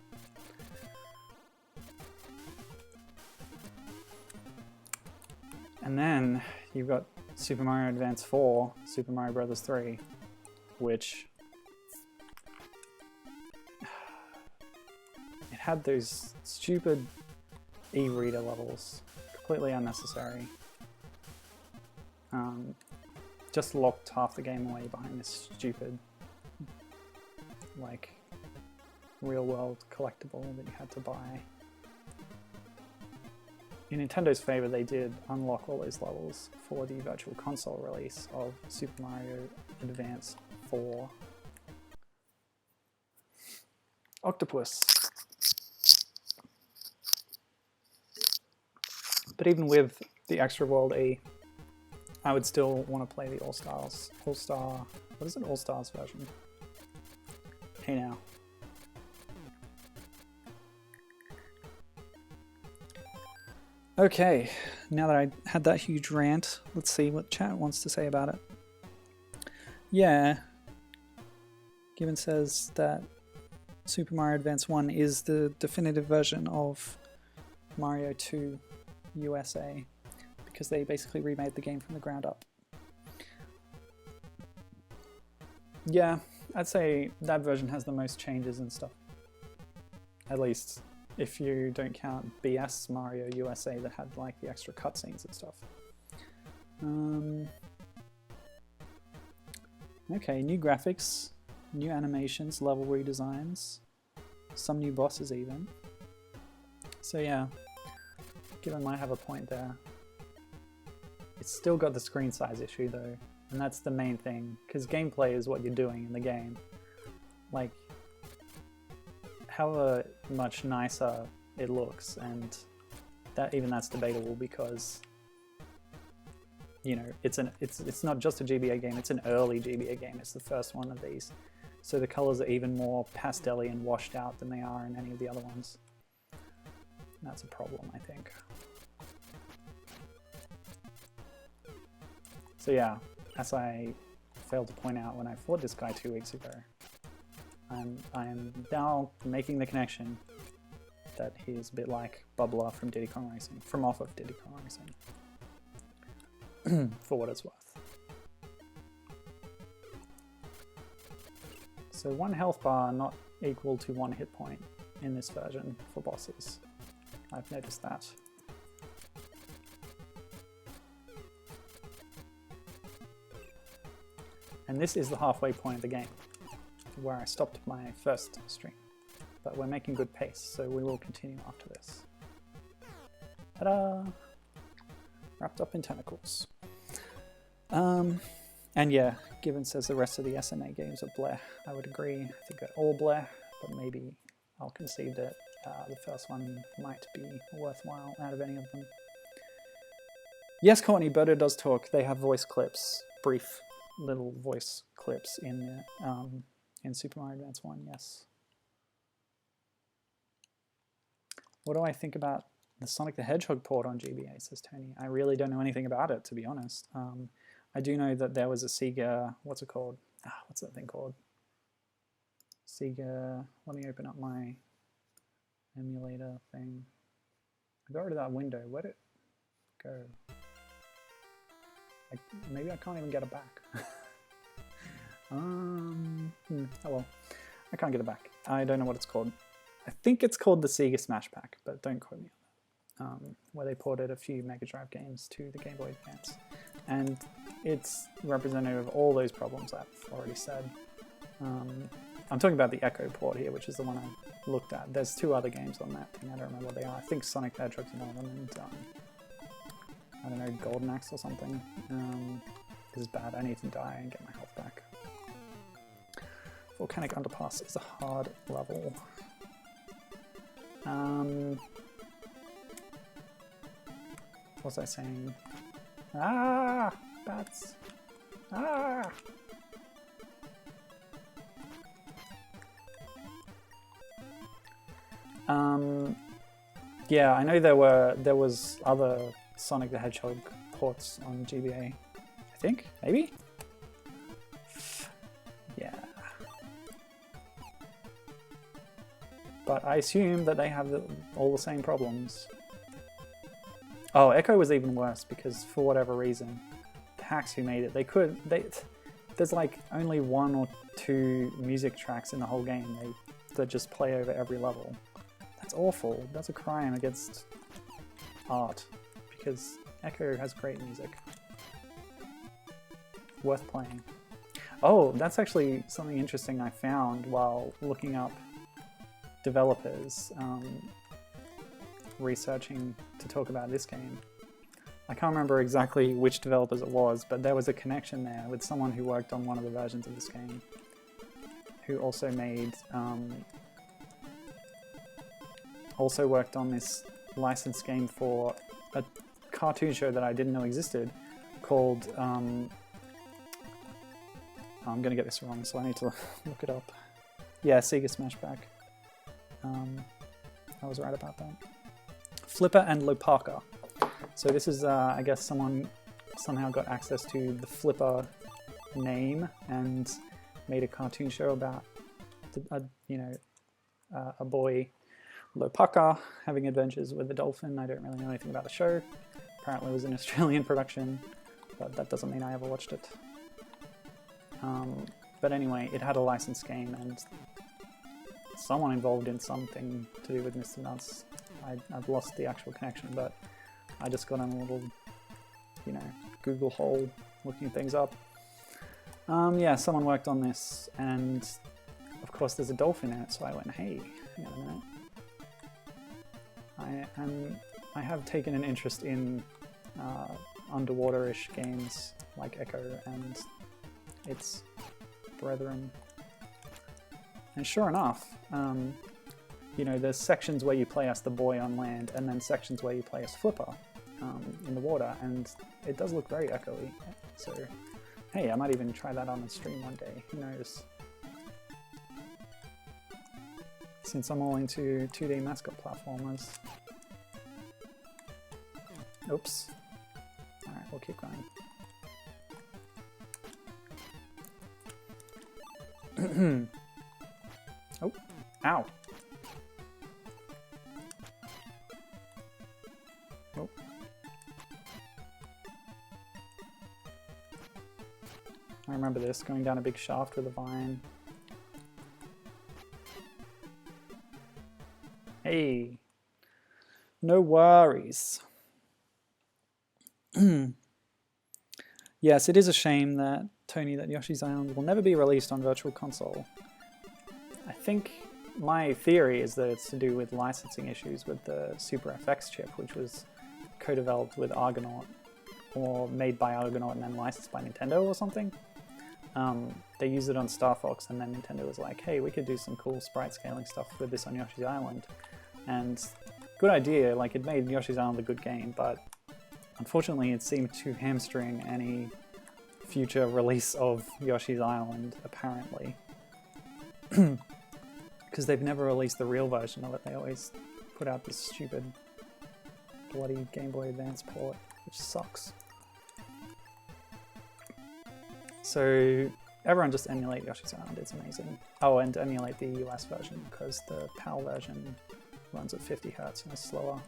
And then you've got Super Mario Advance 4, Super Mario Bros. 3, which it had those stupid e-reader levels, completely unnecessary. Just locked half the game away behind this stupid, like, real-world collectible that you had to buy. In Nintendo's favor, they did unlock all those levels for the Virtual Console release of Super Mario Advance 4. Octopus. But even with the extra World E, I would still want to play the All-Star, what is it, All-Stars version? Hey now. Okay, now that I had that huge rant, let's see what chat wants to say about it. Yeah, Gibbon says that Super Mario Advance 1 is the definitive version of Mario 2 USA, because they basically remade the game from the ground up. Yeah, I'd say that version has the most changes and stuff. At least if you don't count BS Mario USA that had like the extra cutscenes and stuff. Okay, new graphics, new animations, level redesigns, some new bosses even. So yeah, Given might have a point there. It's still got the screen size issue though, and that's the main thing, because gameplay is what you're doing in the game. Like, however much nicer it looks, and that's debatable because, you know, it's not just a GBA game, it's an early GBA game, it's the first one of these. So the colors are even more pastel-y and washed out than they are in any of the other ones. That's a problem, I think. So yeah, as I failed to point out when I fought this guy 2 weeks ago, I am now making the connection that he's a bit like Bubbler from Diddy Kong Racing, from off of Diddy Kong Racing, for what it's worth. So 1 health bar not equal to 1 hit point in this version for bosses. I've noticed that. And this is the halfway point of the game, where I stopped my first stream. But we're making good pace, so we will continue after this. Ta-da! Wrapped up in tentacles. And yeah, Given says the rest of the SMA games are bleh. I would agree. I think they're all bleh, but maybe I'll concede that the first one might be worthwhile out of any of them. Yes, Courtney, Berto does talk. They have voice clips, brief little voice clips in Super Mario Advance 1, yes. What do I think about the Sonic the Hedgehog port on GBA, says Tony. I really don't know anything about it, to be honest. I do know that there was a Sega, what's it called? What's that thing called? Sega, let me open up my emulator thing. I got rid of that window, where'd it go? Maybe I can't even get it back. Oh well, I can't get it back. I don't know what it's called. I think it's called the Sega Smash Pack, but don't quote me on that. Where they ported a few Mega Drive games to the Game Boy Advance. And it's representative of all those problems I've already said. I'm talking about the Echo port here, which is the one I looked at. There's 2 other games on that thing, I don't remember what they are. I think Sonic the Hedgehog's one of them, and I don't know, Golden Axe or something. This is bad, I need to die and get my health back. Volcanic Underpass is a hard level. What was I saying? Ah! Bats! Ah! Yeah, I know there was other Sonic the Hedgehog ports on GBA. I think? Maybe? Yeah. But I assume that they have all the same problems. Oh, Echo was even worse because for whatever reason, the hacks who made it, there's like only 1 or 2 music tracks in the whole game that just play over every level. That's awful. That's a crime against art because Echo has great music. Worth playing. Oh, that's actually something interesting I found while looking up developers researching to talk about this game. I can't remember exactly which developers it was, but there was a connection there with someone who worked on one of the versions of this game, who also made, also worked on this licensed game for a cartoon show that I didn't know existed called, I'm gonna get this wrong, so I need to look it up. Yeah, Sega Smash Pack. I was right about that. Flipper and Lopaka. So this is, I guess someone somehow got access to the Flipper name and made a cartoon show about, a boy, Lopaka, having adventures with a dolphin. I don't really know anything about the show. Apparently it was an Australian production, but that doesn't mean I ever watched it. But anyway, it had a licensed game, and someone involved in something to do with Mr. Nutz. I've lost the actual connection, but I just got on a little, you know, Google hole looking things up. Yeah, someone worked on this, and of course there's a dolphin in it, so I went, hey, hang on a minute. I have taken an interest in underwater-ish games like Echo and its brethren. And sure enough, you know, there's sections where you play as the boy on land, and then sections where you play as Flipper in the water, and it does look very echoey. So, hey, I might even try that on the stream one day, who knows? Since I'm all into 2D mascot platformers. Oops. Alright, we'll keep going. Oh, ow. Oh. I remember this, going down a big shaft with a vine. Hey, no worries. Yes, it is a shame that, Tony, that Yoshi's Island will never be released on Virtual Console. I think my theory is that it's to do with licensing issues with the Super FX chip, which was co-developed with Argonaut, or made by Argonaut and then licensed by Nintendo or something. They used it on Star Fox, and then Nintendo was like, hey, we could do some cool sprite scaling stuff with this on Yoshi's Island. And good idea, like it made Yoshi's Island a good game, but unfortunately it seemed to hamstring any future release of Yoshi's Island, apparently. Because they've never released the real version of it, they always put out this stupid bloody Game Boy Advance port, which sucks. So everyone just emulate Yoshi's Island, it's amazing. Oh, and emulate the US version, because the PAL version runs at 50 Hz and is slower.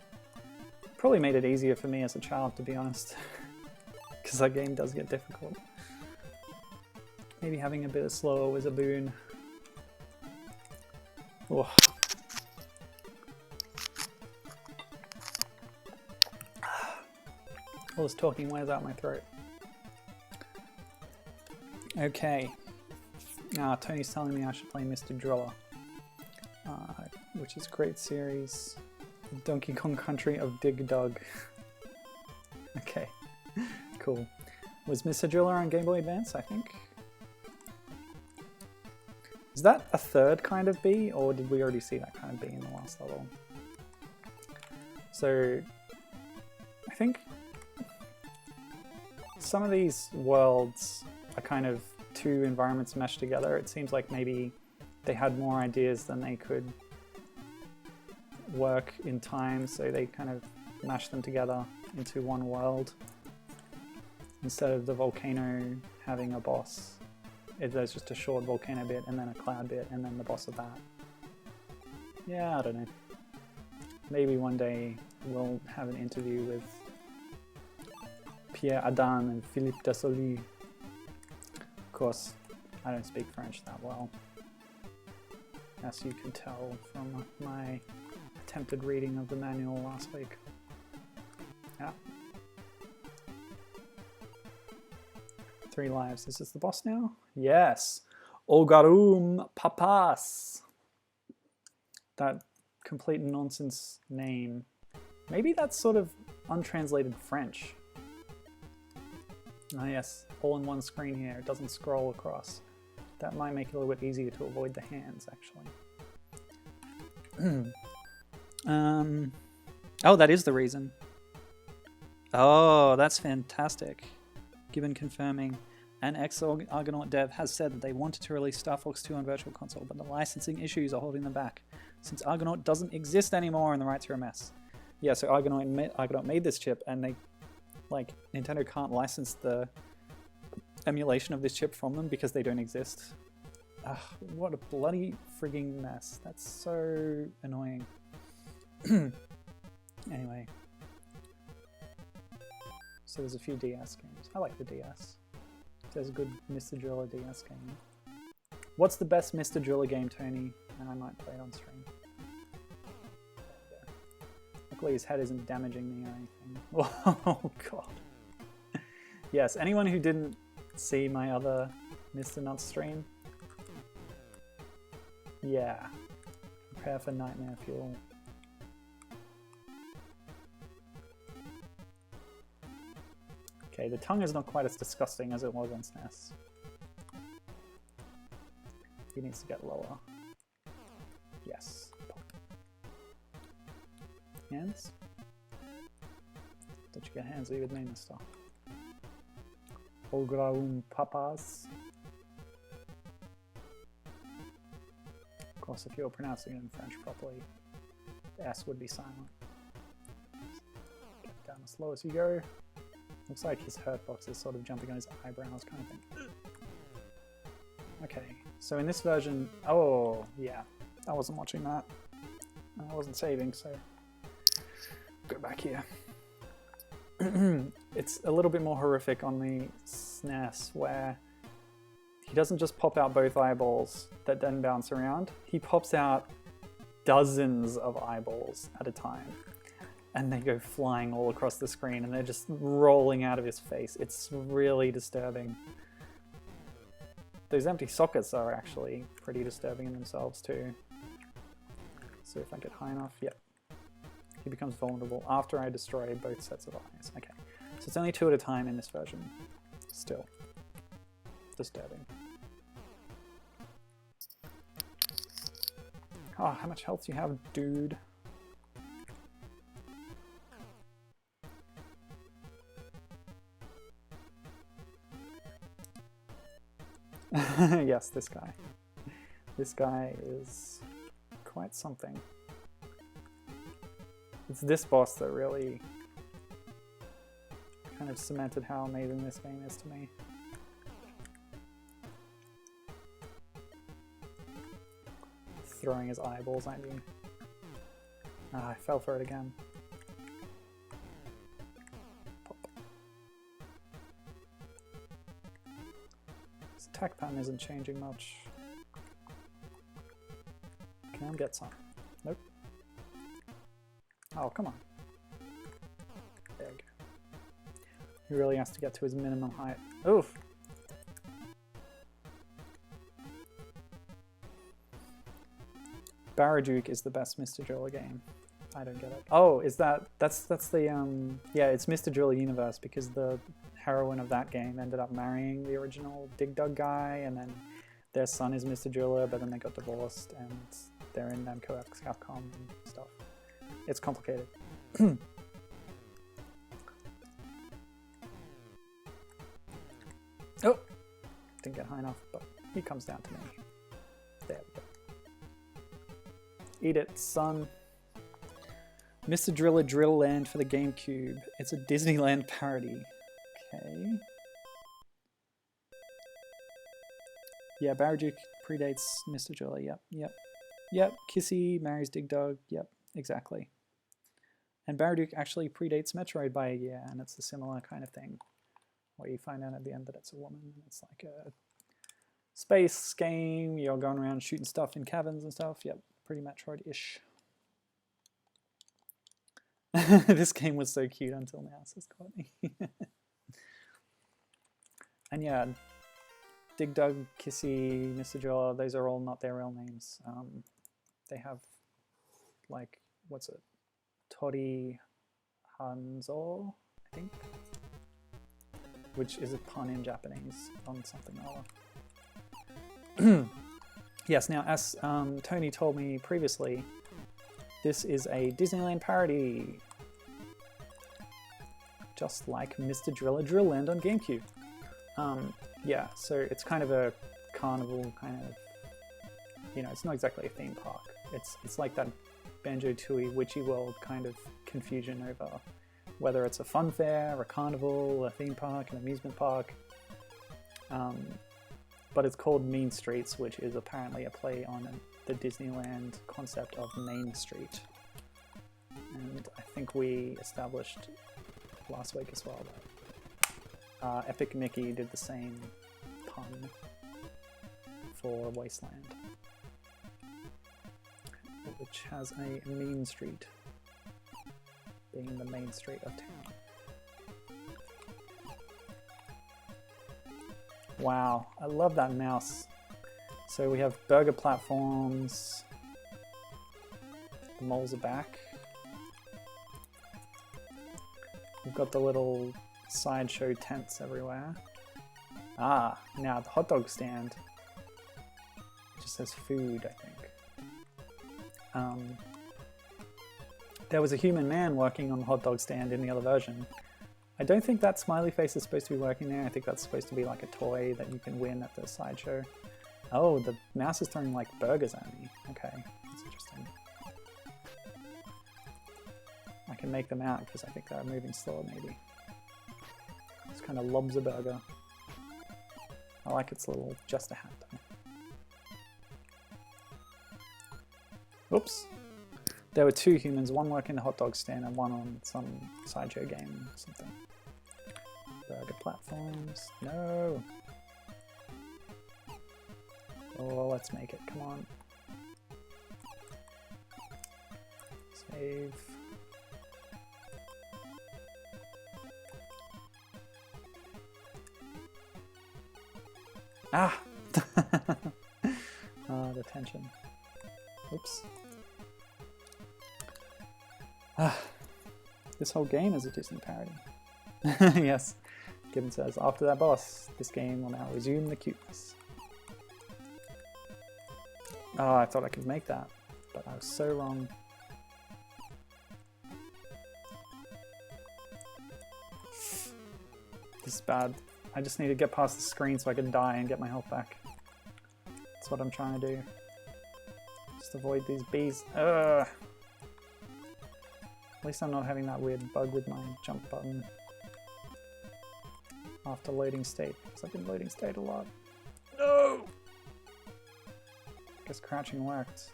Probably made it easier for me as a child, to be honest, because that game does get difficult. Maybe having a bit of slower was a boon. Oh. All this talking wears out my throat. Okay. Tony's telling me I should play Mr. Driller, which is a great series. Donkey Kong Country of Dig Dug. Okay, cool. Was Mr. Driller on Game Boy Advance, I think? Is that a third kind of bee, or did we already see that kind of bee in the last level? So, I think some of these worlds are kind of two environments meshed together. It seems like maybe they had more ideas than they could work in time, so they kind of mashed them together into one world. Instead of the volcano having a boss, there's just a short volcano bit and then a cloud bit and then the boss of that. Yeah, I don't know. Maybe one day we'll have an interview with Pierre Adam and Philippe Dassault. Of course, I don't speak French that well, as you can tell from my attempted reading of the manual last week. Yeah. 3 lives. Is this the boss now? Yes! Ogarum Papas! That complete nonsense name. Maybe that's sort of untranslated French. Ah yes, all in one screen here. It doesn't scroll across. That might make it a little bit easier to avoid the hands, actually. Oh, that is the reason. Oh, that's fantastic. Gibbon confirming, an ex-Argonaut dev has said that they wanted to release Star Fox 2 on Virtual Console, but the licensing issues are holding them back, since Argonaut doesn't exist anymore and the rights are a mess. Yeah, so Argonaut made this chip, and they, like, Nintendo can't license the emulation of this chip from them because they don't exist. Ugh, what a bloody frigging mess. That's so annoying. Anyway. So there's a few DS games. I like the DS. There's a good Mr. Driller DS game. What's the best Mr. Driller game, Tony? and I might play it on stream. Luckily his head isn't damaging me or anything. Oh god. Yes, anyone who didn't see my other Mr. Nutz stream, yeah, prepare for nightmare fuel. Okay, the tongue is not quite as disgusting as it was on SNES. He needs to get lower. Yes. Hands? Don't you get handsy with me, mister? Ograum papas. Of course, if you're pronouncing it in French properly, the S would be silent. Get down as slow as you go. Looks like his hurt box is sort of jumping on his eyebrows kind of thing. Okay, so in this version, oh yeah, I wasn't watching that. I wasn't saving, so go back here. It's a little bit more horrific on the SNES, where he doesn't just pop out both eyeballs that then bounce around. He pops out dozens of eyeballs at a time, and they go flying all across the screen, and they're just rolling out of his face. It's really disturbing. Those empty sockets are actually pretty disturbing in themselves too. So if I get high enough, yep. He becomes vulnerable after I destroy both sets of eyes. Okay, so it's only 2 at a time in this version. Still disturbing. Oh, how much health do you have, dude? Yes, this guy. This guy is quite something. It's this boss that really kind of cemented how amazing this game is to me. Throwing his eyeballs at you. Ah, I fell for it again. Pop. His attack pattern isn't changing much. Can I get some? Nope. Oh, come on. There we go. He really has to get to his minimum height. Oof! Baraduke is the best Mr. Driller game. I don't get it. Oh, is that's the yeah, it's Mr. Driller universe, because the heroine of that game ended up marrying the original Dig Dug guy, and then their son is Mr. Driller, but then they got divorced and they're in Namco X Capcom and stuff. It's complicated. Oh! Didn't get high enough, but he comes down to me. There we go. Eat it, son. Mr. Driller Drill Land for the GameCube. It's a Disneyland parody. Okay. Yeah, Baraduke predates Mr. Driller. Yep. Kissy marries Dig Dug. Yep, exactly. And Baraduke actually predates Metroid by a year, and it's a similar kind of thing, where you find out at the end that it's a woman, and it's like a space game, you're going around shooting stuff in caverns and stuff. Yep, pretty Metroid-ish. This game was so cute until now, says Courtney. And yeah, Dig Dug, Kissy, Mr. Driller, those are all not their real names. They have, like, what's it? Tori Hanzo, I think? Which is a pun in Japanese on something or other. Yes, now as Tony told me previously, this is a Disneyland parody. Just like Mr. Driller Drill Land on GameCube. Yeah, so it's kind of a carnival kind of, you know, it's not exactly a theme park. It's like that Banjo-Tooie Witchy World kind of confusion over whether it's a fun fair, a carnival, a theme park, an amusement park. But it's called Mean Streets, which is apparently a play on the Disneyland concept of Main Street. And I think we established last week as well that Epic Mickey did the same pun for Wasteland. which has a mean street, being the main street of town. Wow, I love that mouse. So we have burger platforms. The moles are back. We've got the little sideshow tents everywhere. Ah, now the hot dog stand. It just says food, I think. There was a human man working on the hot dog stand in the other version. I don't think that smiley face is supposed to be working there. I think that's supposed to be like a toy that you can win at the sideshow. Oh, the mouse is throwing like burgers at me. Okay, that's interesting. I can make them out because I think they're moving slower maybe. It's kind of lobs a burger. I like its little just a hat though. Oops. There were two humans, one working the hot dog stand and one on some sideshow game or something. Burger platforms. No! Oh, let's make it. Come on. Save. Ah! Ah, the tension. Oops. Ah. This whole game is a Disney parody. Yes. Gibbon says, after that boss, this game will now resume the cuteness. Oh, I thought I could make that, but I was so wrong. This is bad. I just need to get past the screen so I can die and get my health back. That's what I'm trying to do. Just avoid these bees. Ugh. At least I'm not having that weird bug with my jump button after loading state, because I've been loading state a lot. No! Guess crouching worked.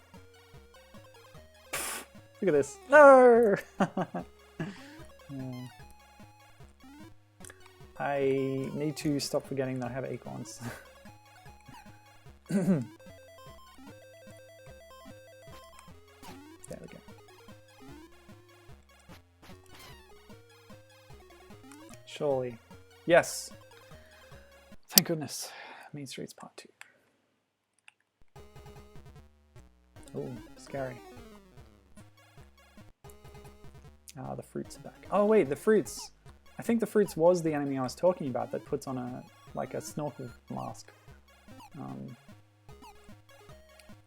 Look at this. No! Yeah. I need to stop forgetting that I have acorns. There we go. Surely. Yes! Thank goodness. Main Streets Part 2. Oh, scary. Ah, the fruits are back. Oh wait, the fruits! I think the fruits was the enemy I was talking about that puts on a snorkel mask.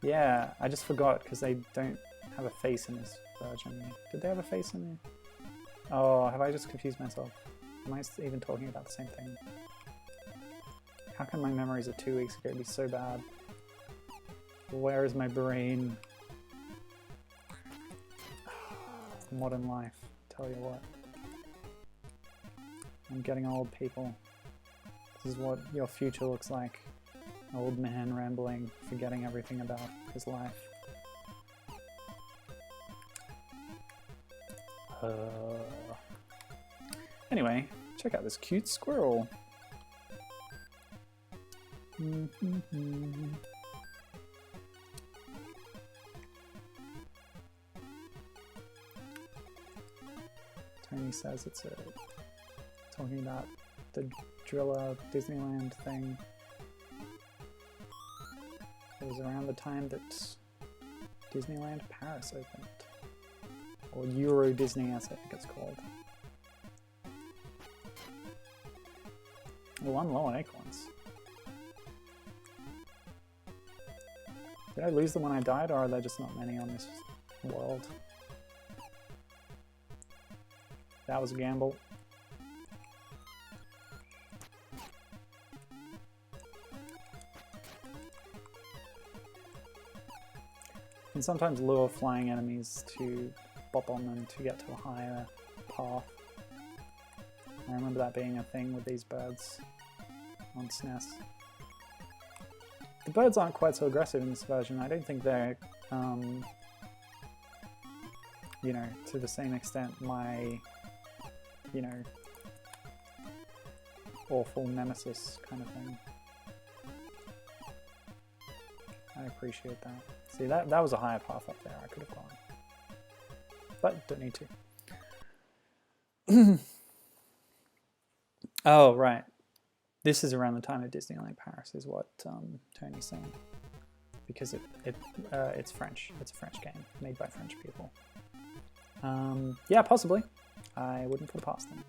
Yeah, I just forgot because they don't have a face in this version. Did they have a face in there? Oh, have I just confused myself? Am I even talking about the same thing? How can my memories of 2 weeks ago be so bad? Where is my brain? Modern life, tell you what. I'm getting old, people. This is what your future looks like. Old man rambling, forgetting everything about his life. Anyway, check out this cute squirrel. Tony says it's talking about the Driller Disneyland thing. It was around the time that Disneyland Paris opened. Or Euro Disney, as I think it's called. Oh, I'm low on acorns. Did I lose them when I died, or are there just not many on this world? That was a gamble. You can sometimes lure flying enemies to bop on them to get to a higher path. I remember that being a thing with these birds on SNES. The birds aren't quite so aggressive in this version. I don't think they're, you know, to the same extent my, you know, awful nemesis kind of thing. I appreciate that. See, that was a higher path up there I could have gone. But don't need to. Oh, right. This is around the time of Disneyland Paris is what Tony's saying. Because it's French. It's a French game made by French people. Yeah, possibly. I wouldn't put it past them.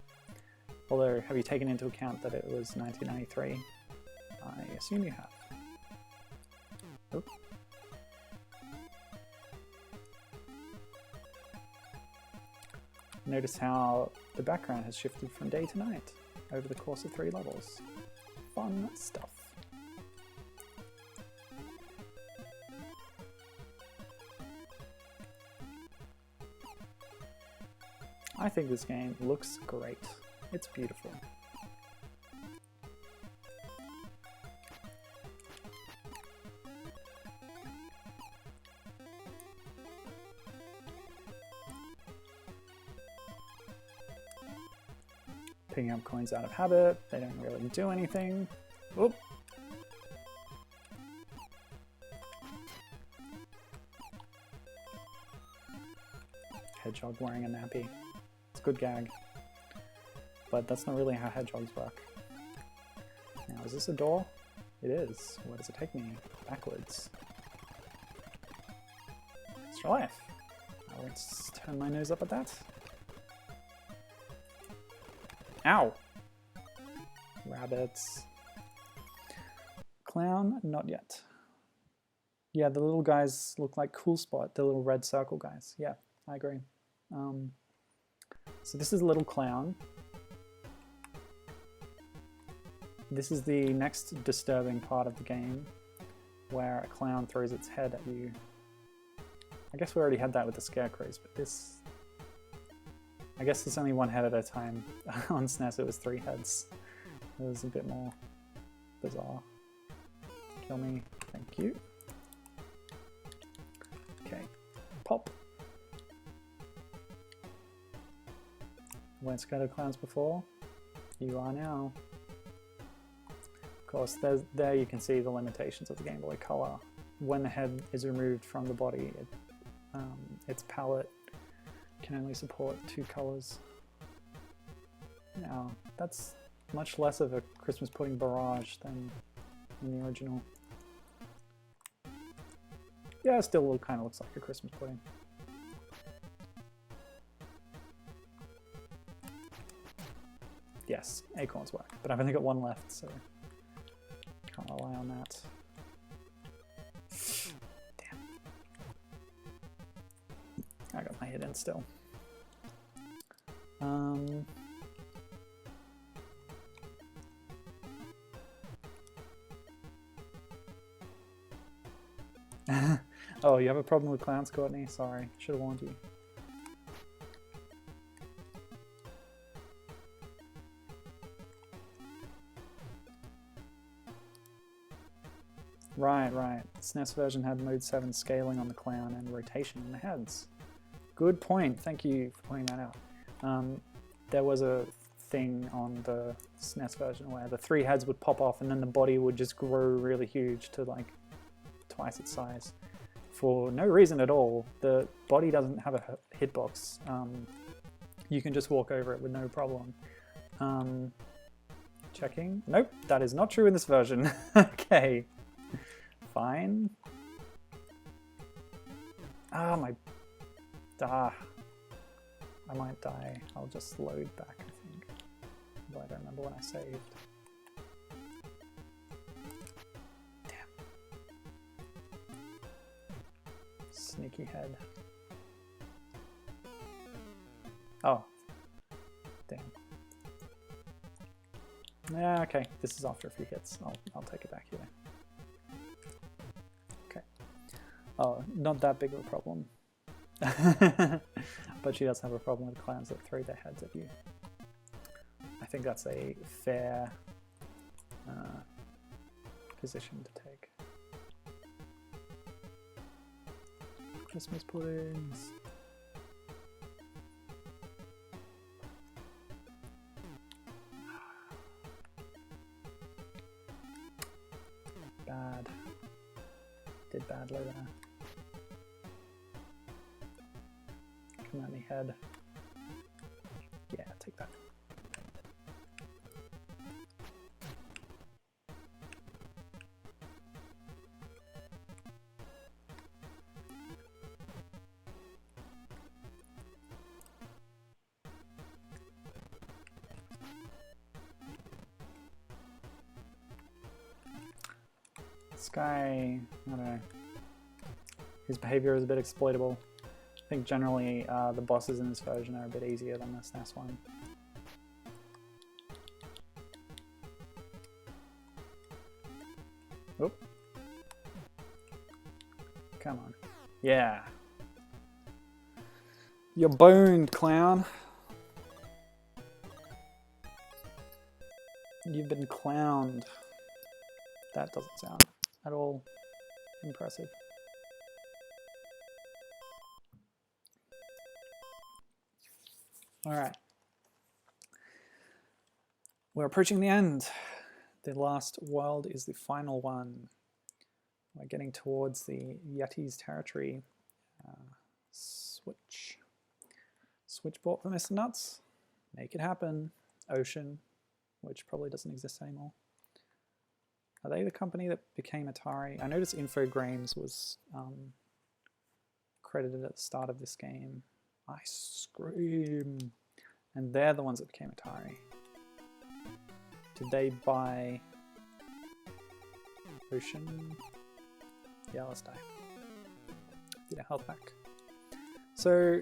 Although, have you taken into account that it was 1993? I assume you have. Oh. Notice how the background has shifted from day to night over the course of 3 levels. Fun stuff. I think this game looks great. It's beautiful. Picking up coins out of habit, they don't really do anything. Oop. Hedgehog wearing a nappy. It's a good gag. But that's not really how hedgehogs work. Now, is this a door? It is. Where does it take me? Backwards. Extra life. I won't turn my nose up at that. Ow! Rabbits. Clown? Not yet. Yeah, the little guys look like Cool Spot, the little red circle guys. Yeah, I agree. So this is a little clown. This is the next disturbing part of the game, where a clown throws its head at you. I guess we already had that with the scarecrows, but this... I guess it's only 1 head at a time. On SNES it was 3 heads. It was a bit more bizarre. Kill me, thank you. Okay, pop. Weren't scared of clowns before? You are now. Of course, there you can see the limitations of the Game Boy Color. When the head is removed from the body, its palette can only support 2 colors. Now, that's much less of a Christmas pudding barrage than in the original. Yeah, it still kind of looks like a Christmas pudding. Yes, acorns work, but I've only got 1 left, so can't rely on that. Damn. I got my hit in still. Oh, you have a problem with clowns, Courtney? Sorry, should have warned you. Right, right. The SNES version had Mode 7 scaling on the clown and rotation in the heads. Good point, thank you for pointing that out. There was a thing on the SNES version where the 3 heads would pop off and then the body would just grow really huge to like twice its size. For no reason at all. The body doesn't have a hitbox. You can just walk over it with no problem. Checking. Nope, that is not true in this version. Okay. Fine. Ah, my... Ah. I might die. I'll just load back, I think. But I don't remember when I saved. Sneaky head. Oh. Damn. Yeah, okay. This is after a few hits. I'll take it back here. Okay. Oh, not that big of a problem. But she does have a problem with clowns that throw their heads at you. I think that's a fair position to take. Christmas puddings. Bad. did badly there. Come at me, head. Yeah, take that. This guy, I don't know. His behavior is a bit exploitable. I think generally the bosses in this version are a bit easier than this SNES one. Oop. Come on. Yeah. You're boned, clown. You've been clowned. That doesn't sound at all impressive. All right. We're approaching the end. The last world is the final one. We're getting towards the Yeti's territory. Switchboard for Mr. Nutz. Make it happen. Ocean, which probably doesn't exist anymore. Are they the company that became Atari? I noticed Infogrames was credited at the start of this game. I scream. And they're the ones that became Atari. Did they buy Ocean? Yeah, let's die. Get a health back. So,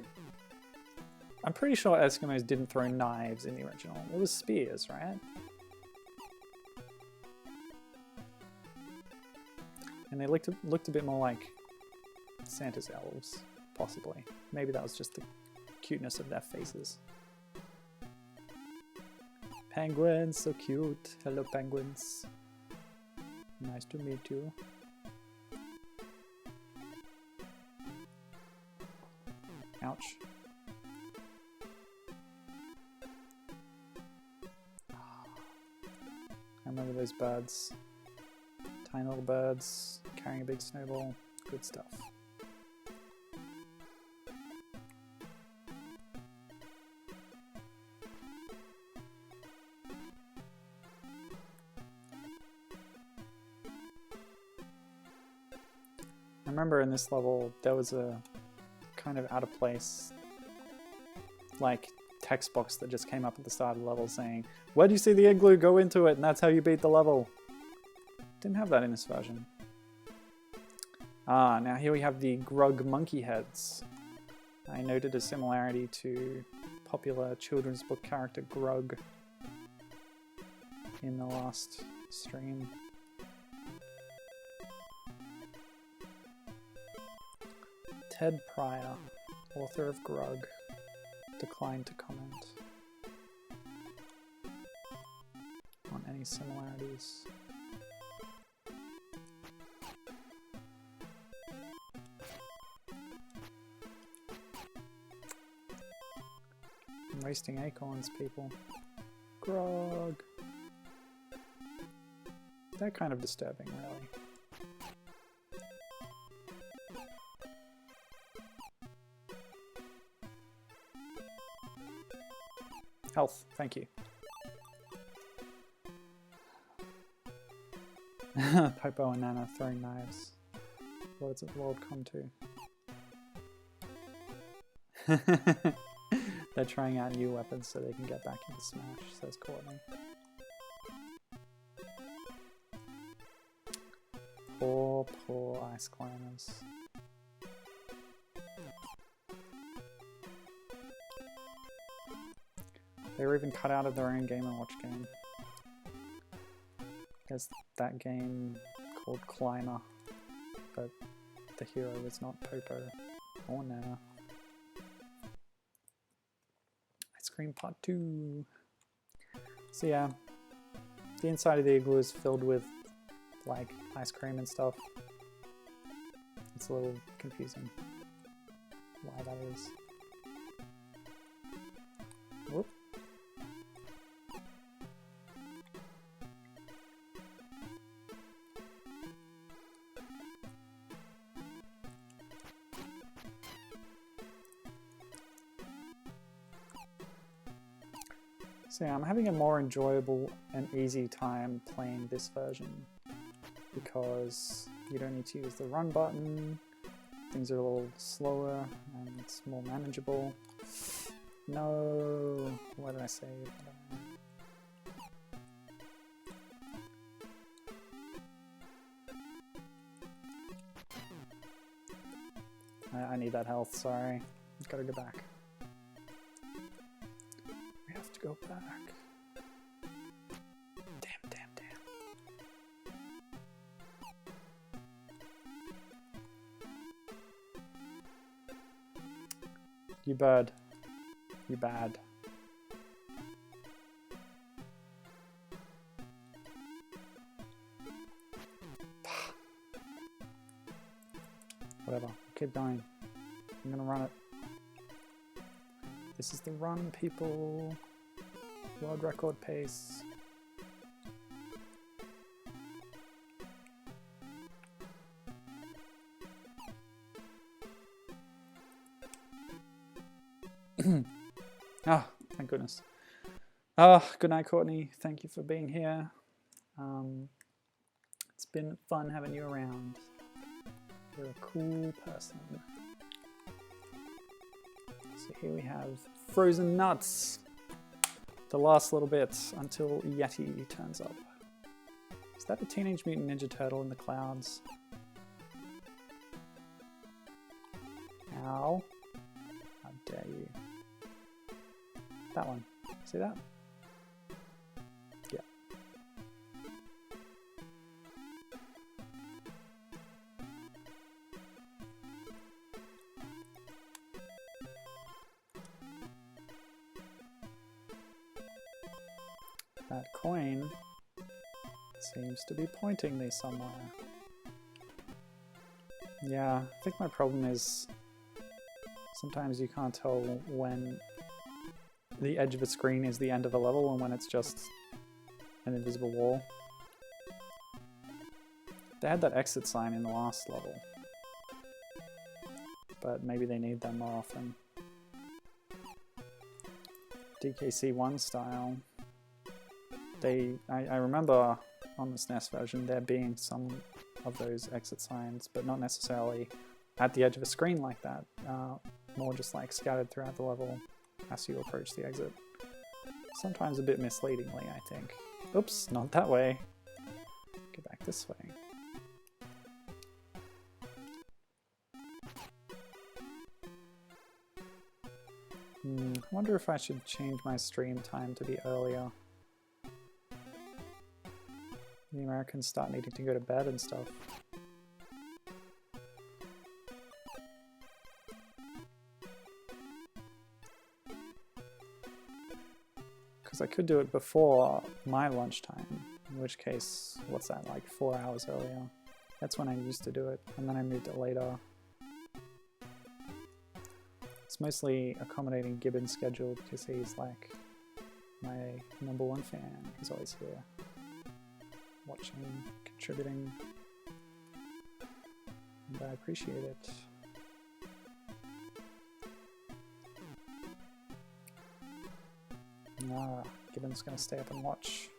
I'm pretty sure Eskimos didn't throw knives in the original. It was spears, right? And they looked a bit more like Santa's elves, possibly. Maybe that was just the cuteness of their faces. Penguins, so cute. Hello, penguins. Nice to meet you. Ouch. I remember those birds. Tiny little birds carrying a big snowball. Good stuff. I remember in this level there was a kind of out of place like text box that just came up at the start of the level saying, "Where do you see the igloo? Go into it, and that's how you beat the level." Didn't have that in this version. Ah, now here we have the Grug monkey heads. I noted a similarity to popular children's book character Grug in the last stream. Ted Pryor, author of Grug, declined to comment on any similarities. I'm wasting acorns, people. Grog. They're kind of disturbing, really. Health, thank you. Popo and Nana throwing knives. Lords of Lord come too. They're trying out new weapons so they can get back into Smash, says Courtney. Poor ice climbers. They were even cut out of their own Game & Watch game. There's that game called Climber, but the hero is not Popo or Nana. Ice Cream Part 2. So yeah, the inside of the igloo is filled with like ice cream and stuff. It's a little confusing why that is. Whoop. So yeah, I'm having a more enjoyable and easy time playing this version because you don't need to use the run button, things are a little slower and it's more manageable. No, what did I say? I need that health, sorry. Gotta go back. We have to go back. Damn, damn, damn. You bird. You bad. Whatever. Keep going. I'm gonna run it. This is the run, people. World record pace. Oh, thank goodness. Oh, good night, Courtney. Thank you for being here. It's been fun having you around. You're a cool person. So here we have frozen nuts. The last little bit until Yeti turns up. Is that a Teenage Mutant Ninja Turtle in the clouds? Ow. How dare you. That one. See that? Yeah. That coin seems to be pointing me somewhere. Yeah, I think my problem is sometimes you can't tell when the edge of a screen is the end of a level and when it's just an invisible wall. They had that exit sign in the last level, but maybe they need them more often. DKC1 style. I remember on the SNES version there being some of those exit signs, but not necessarily at the edge of a screen like that. More just like scattered throughout the level as you approach the exit. Sometimes a bit misleadingly, I think. Oops, not that way. Go back this way. I wonder if I should change my stream time to be earlier. The Americans start needing to go to bed and stuff. Because I could do it before my lunchtime, in which case, what's that, like 4 hours earlier? That's when I used to do it, and then I moved it later. It's mostly accommodating Gibbon's schedule because he's like my #1 fan. He's always here, watching, contributing, and I appreciate it. Ah, Gibbon's gonna stay up and watch.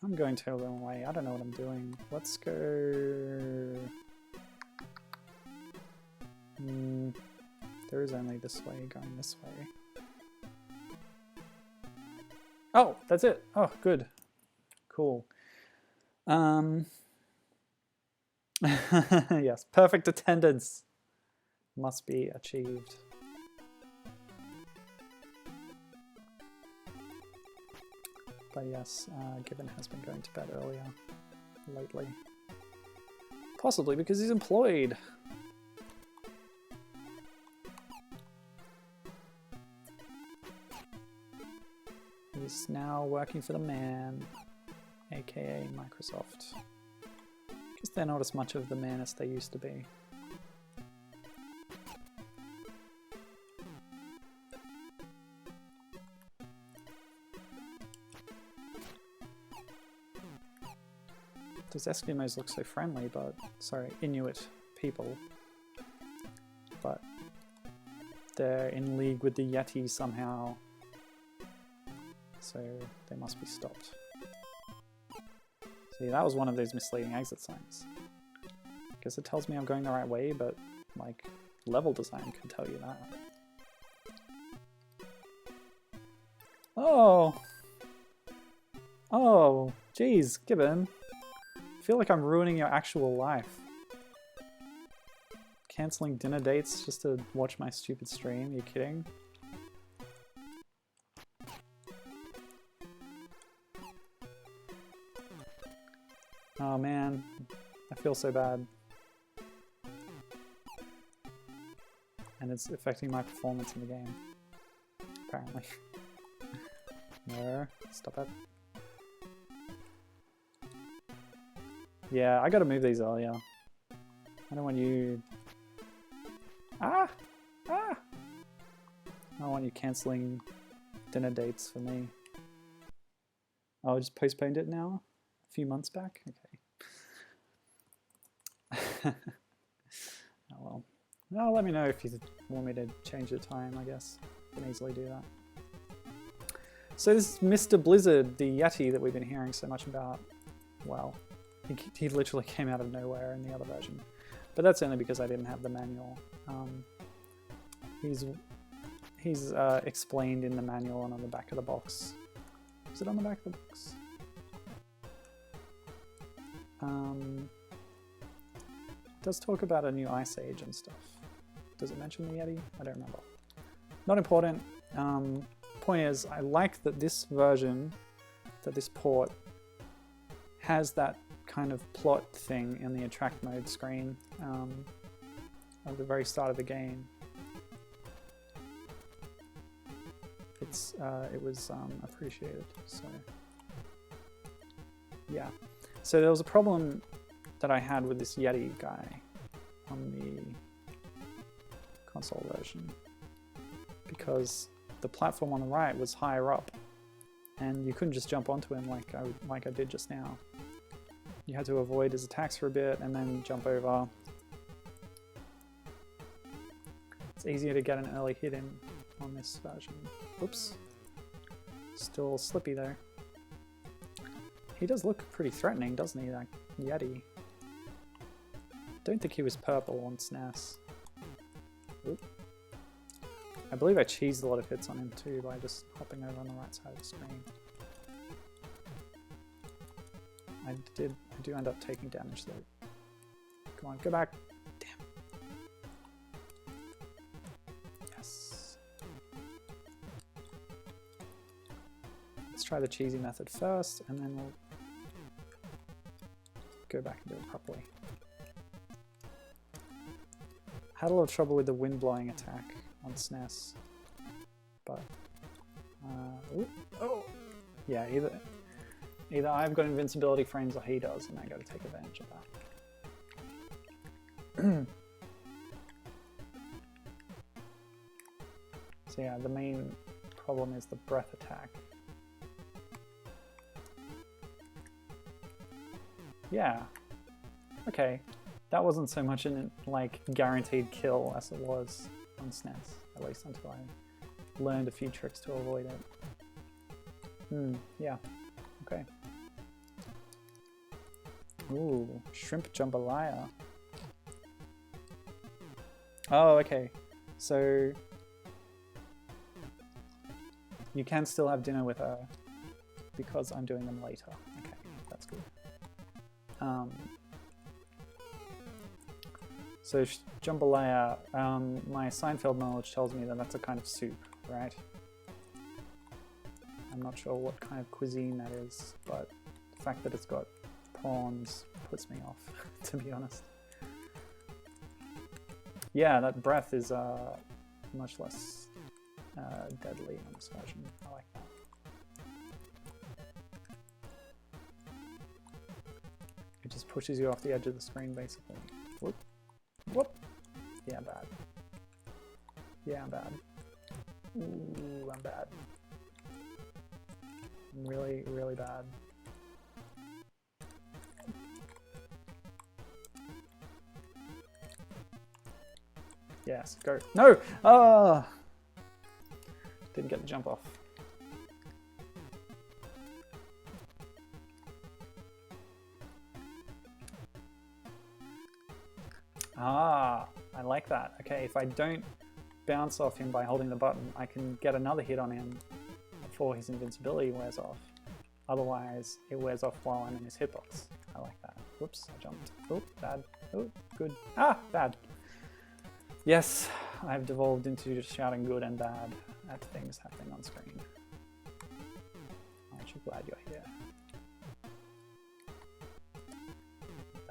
I'm going to a long way. I don't know what I'm doing. Let's go. There is only this way, going this way. Oh, that's it. Oh, good. Cool. Yes, perfect attendance must be achieved. But yes, Gibbon has been going to bed earlier lately. Possibly because he's employed. He's now working for the man, aka Microsoft. Guess they're not as much of the man as they used to be. Those Eskimos look so friendly, but, sorry, Inuit people. But they're in league with the Yeti somehow. so they must be stopped. See, that was one of those misleading exit signs. Guess it tells me I'm going the right way, but like level design could tell you that. Oh! Oh, geez, Gibbon. I feel like I'm ruining your actual life. Cancelling dinner dates just to watch my stupid stream? You kidding? Oh man, I feel so bad. And it's affecting my performance in the game, apparently. No, stop it. Yeah, I gotta move these earlier. I don't want you... Ah! Ah! I don't want you cancelling dinner dates for me. Oh, I just postponed it now? A few months back? Okay. Oh well. Well, let me know if you want me to change the time, I guess. I can easily do that. So this is Mr. Blizzard, the Yeti that we've been hearing so much about. Well, he literally came out of nowhere in the other version. But that's only because I didn't have the manual. He's explained in the manual and on the back of the box. Is it on the back of the box? It does talk about a new Ice Age and stuff. Does it mention the Yeti? I don't remember. Not important. Point is, I like that this version, that this port, has that kind of plot thing in the attract mode screen at the very start of the game. It was appreciated. So yeah. So there was a problem that I had with this Yeti guy on the console version, because the platform on the right was higher up and you couldn't just jump onto him like I did just now. You had to avoid his attacks for a bit and then jump over. It's easier to get an early hit in on this version. Oops. Still slippy though. He does look pretty threatening, doesn't he, that Yeti? Don't think he was purple on SNES. Oop. I believe I cheesed a lot of hits on him too by just hopping over on the right side of the screen. I do end up taking damage though. Come on, go back. Damn. Yes. Let's try the cheesy method first, and then we'll go back and do it properly. Had a lot of trouble with the wind blowing attack on SNES, but oh yeah, either I've got invincibility frames or he does, and I got to take advantage of that. So yeah, the main problem is the breath attack. Yeah, okay. That wasn't so much an like guaranteed kill as it was on SNES, at least until I learned a few tricks to avoid it. Yeah, okay. Ooh, shrimp jambalaya. Oh, okay. So you can still have dinner with her because I'm doing them later. Okay, that's good. So jambalaya, my Seinfeld knowledge tells me that that's a kind of soup, right? I'm not sure what kind of cuisine that is, but the fact that it's got prawns puts me off, to be honest. Yeah, that breath is much less deadly on this version. I like that. It just pushes you off the edge of the screen, basically. Whoop. Whoop. Yeah, bad. Yeah, I'm bad. Ooh, I'm bad. I'm really, really bad. Yes, go. No! Ah! Didn't get the jump off. Ah, I like that. Okay, if I don't bounce off him by holding the button, I can get another hit on him before his invincibility wears off. Otherwise, it wears off while I'm in his hitbox. I like that. Whoops, I jumped. Oh, bad. Oh, good. Ah, bad. Yes, I've devolved into just shouting good and bad at things happening on screen. Aren't you glad you're here?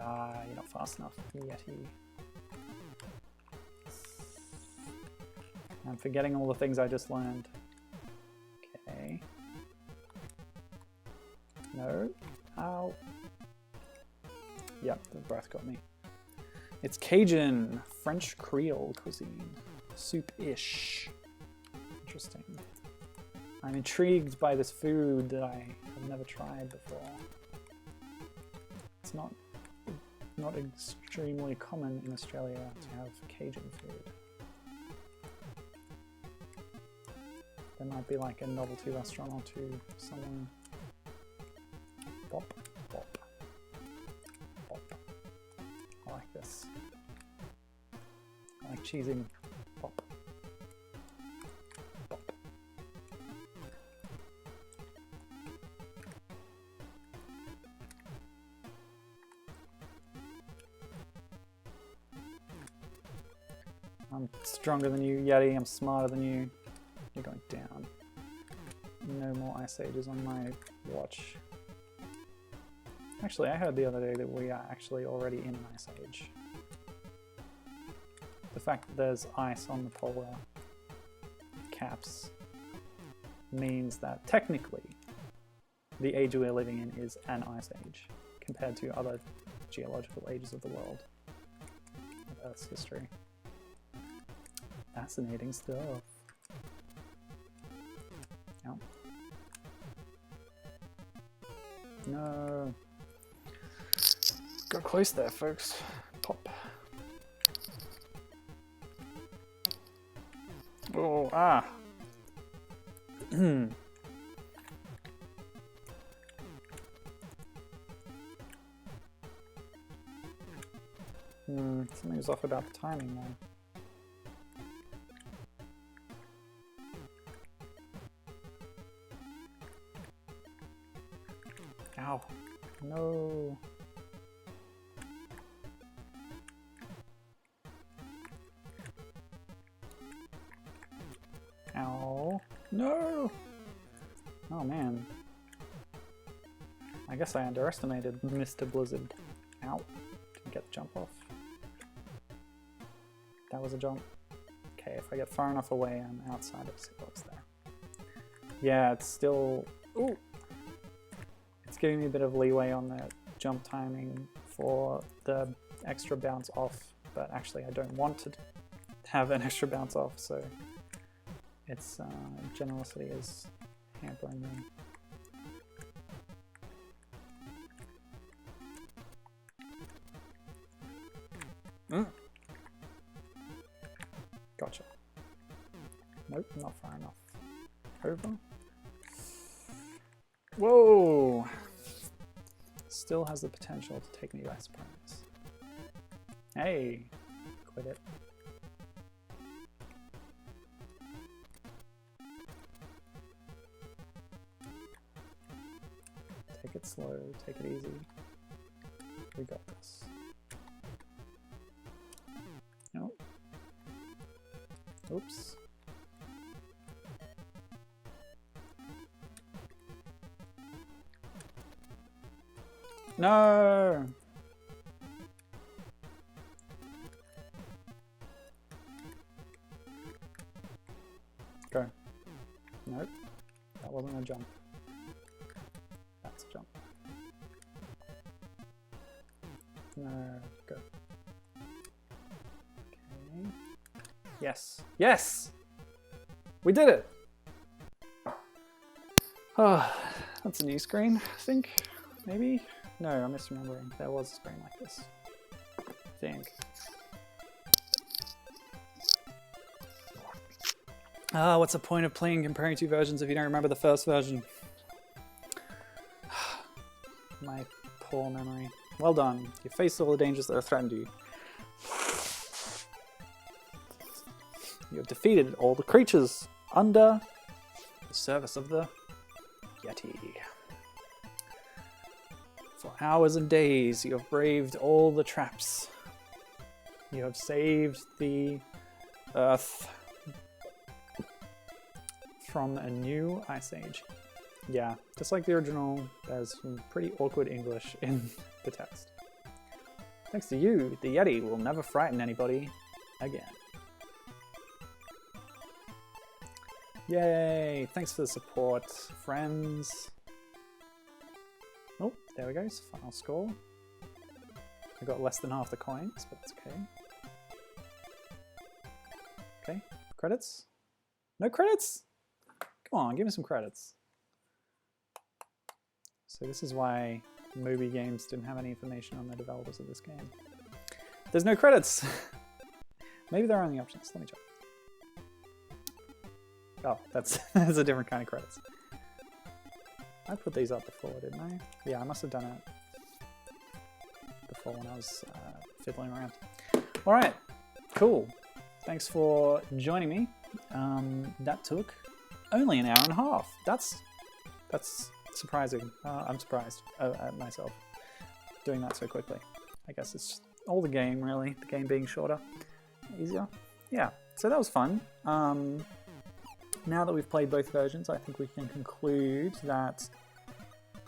Ah, you're not fast enough, Yeti. I'm forgetting all the things I just learned. Okay. No. Ow. Yep, the breath got me. It's Cajun, French Creole cuisine. Soup-ish. Interesting. I'm intrigued by this food that I have never tried before. It's not extremely common in Australia to have Cajun food. There might be like a novelty restaurant or two, something. Bop, bop, bop. I like this. I like cheesing. Bop, bop. I'm stronger than you, Yeti. I'm smarter than you. You're going down. No more ice ages on my watch. Actually, I heard the other day that we are actually already in an ice age. The fact that there's ice on the polar caps means that technically the age we're living in is an ice age compared to other geological ages of the world of Earth's history. Fascinating stuff. No. No. Got close there, folks. Pop. Oh, ah. Something's off about the timing there. Ow. No. Ow. No! Oh man. I guess I underestimated Mr. Blizzard. Ow. Didn't get the jump off. That was a jump. Okay, if I get far enough away, I'm outside of hitbox there. Yeah, it's still... Ooh! It's giving me a bit of leeway on the jump timing for the extra bounce off, but actually I don't want to have an extra bounce off, so its generosity is hampering me. Gotcha. Nope, not far enough. Over. Whoa! Still has the potential to take me by surprise. Hey! Quit it. Take it slow, take it easy. We got this. Nope. Oops. No! Go. Nope. That wasn't a jump. That's a jump. No. Go. Okay. Yes. Yes! We did it! Oh, that's a new screen, I think. Maybe? No, I'm misremembering. There was a screen like this. I think. Ah, what's the point of comparing two versions if you don't remember the first version? My poor memory. Well done. You faced all the dangers that have threatened you. You have defeated all the creatures under the service of the Yeti. For hours and days, you have braved all the traps. You have saved the Earth from a new ice age. Yeah, just like the original, there's some pretty awkward English in the text. Thanks to you, the Yeti will never frighten anybody again. Yay! Thanks for the support, friends. Oh, there we go, final score. I got less than half the coins, but that's okay. Okay, credits? No credits? Come on, give me some credits. So this is why Moby Games didn't have any information on the developers of this game. There's no credits! Maybe there are only options, let me check. Oh, that's a different kind of credits. I put these up before, didn't I? Yeah, I must have done it before when I was fiddling around. Alright, cool. Thanks for joining me. That took only an hour and a half. That's surprising. I'm surprised at myself doing that so quickly. I guess it's all the game, really. The game being shorter, easier. Yeah, so that was fun. Now that we've played both versions, I think we can conclude that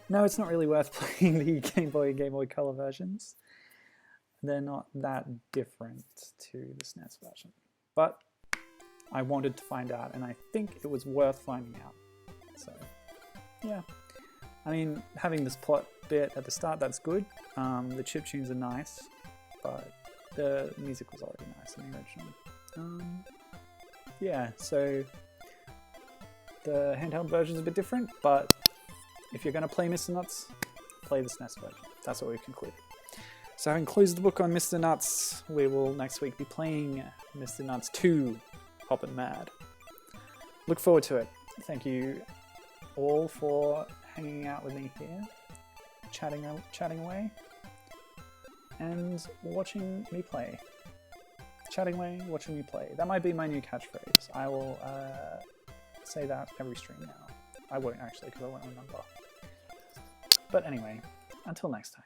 no, it's not really worth playing the Game Boy and Game Boy Color versions. They're not that different to the SNES version. But I wanted to find out, and I think it was worth finding out. So, yeah. I mean, having this plot bit at the start, that's good. The chiptunes are nice, but the music was already nice in the original. Yeah, so the handheld version is a bit different, but if you're going to play Mr. Nutz, play the SNES version. That's what we've concluded. So having closed the book on Mr. Nutz, we will next week be playing Mr. Nutz 2, Hoppin' Mad. Look forward to it. Thank you all for hanging out with me here, chatting away, and watching me play. Chatting away, watching me play. That might be my new catchphrase. I will say that every stream now. I won't actually, because I won't remember. But anyway, until next time.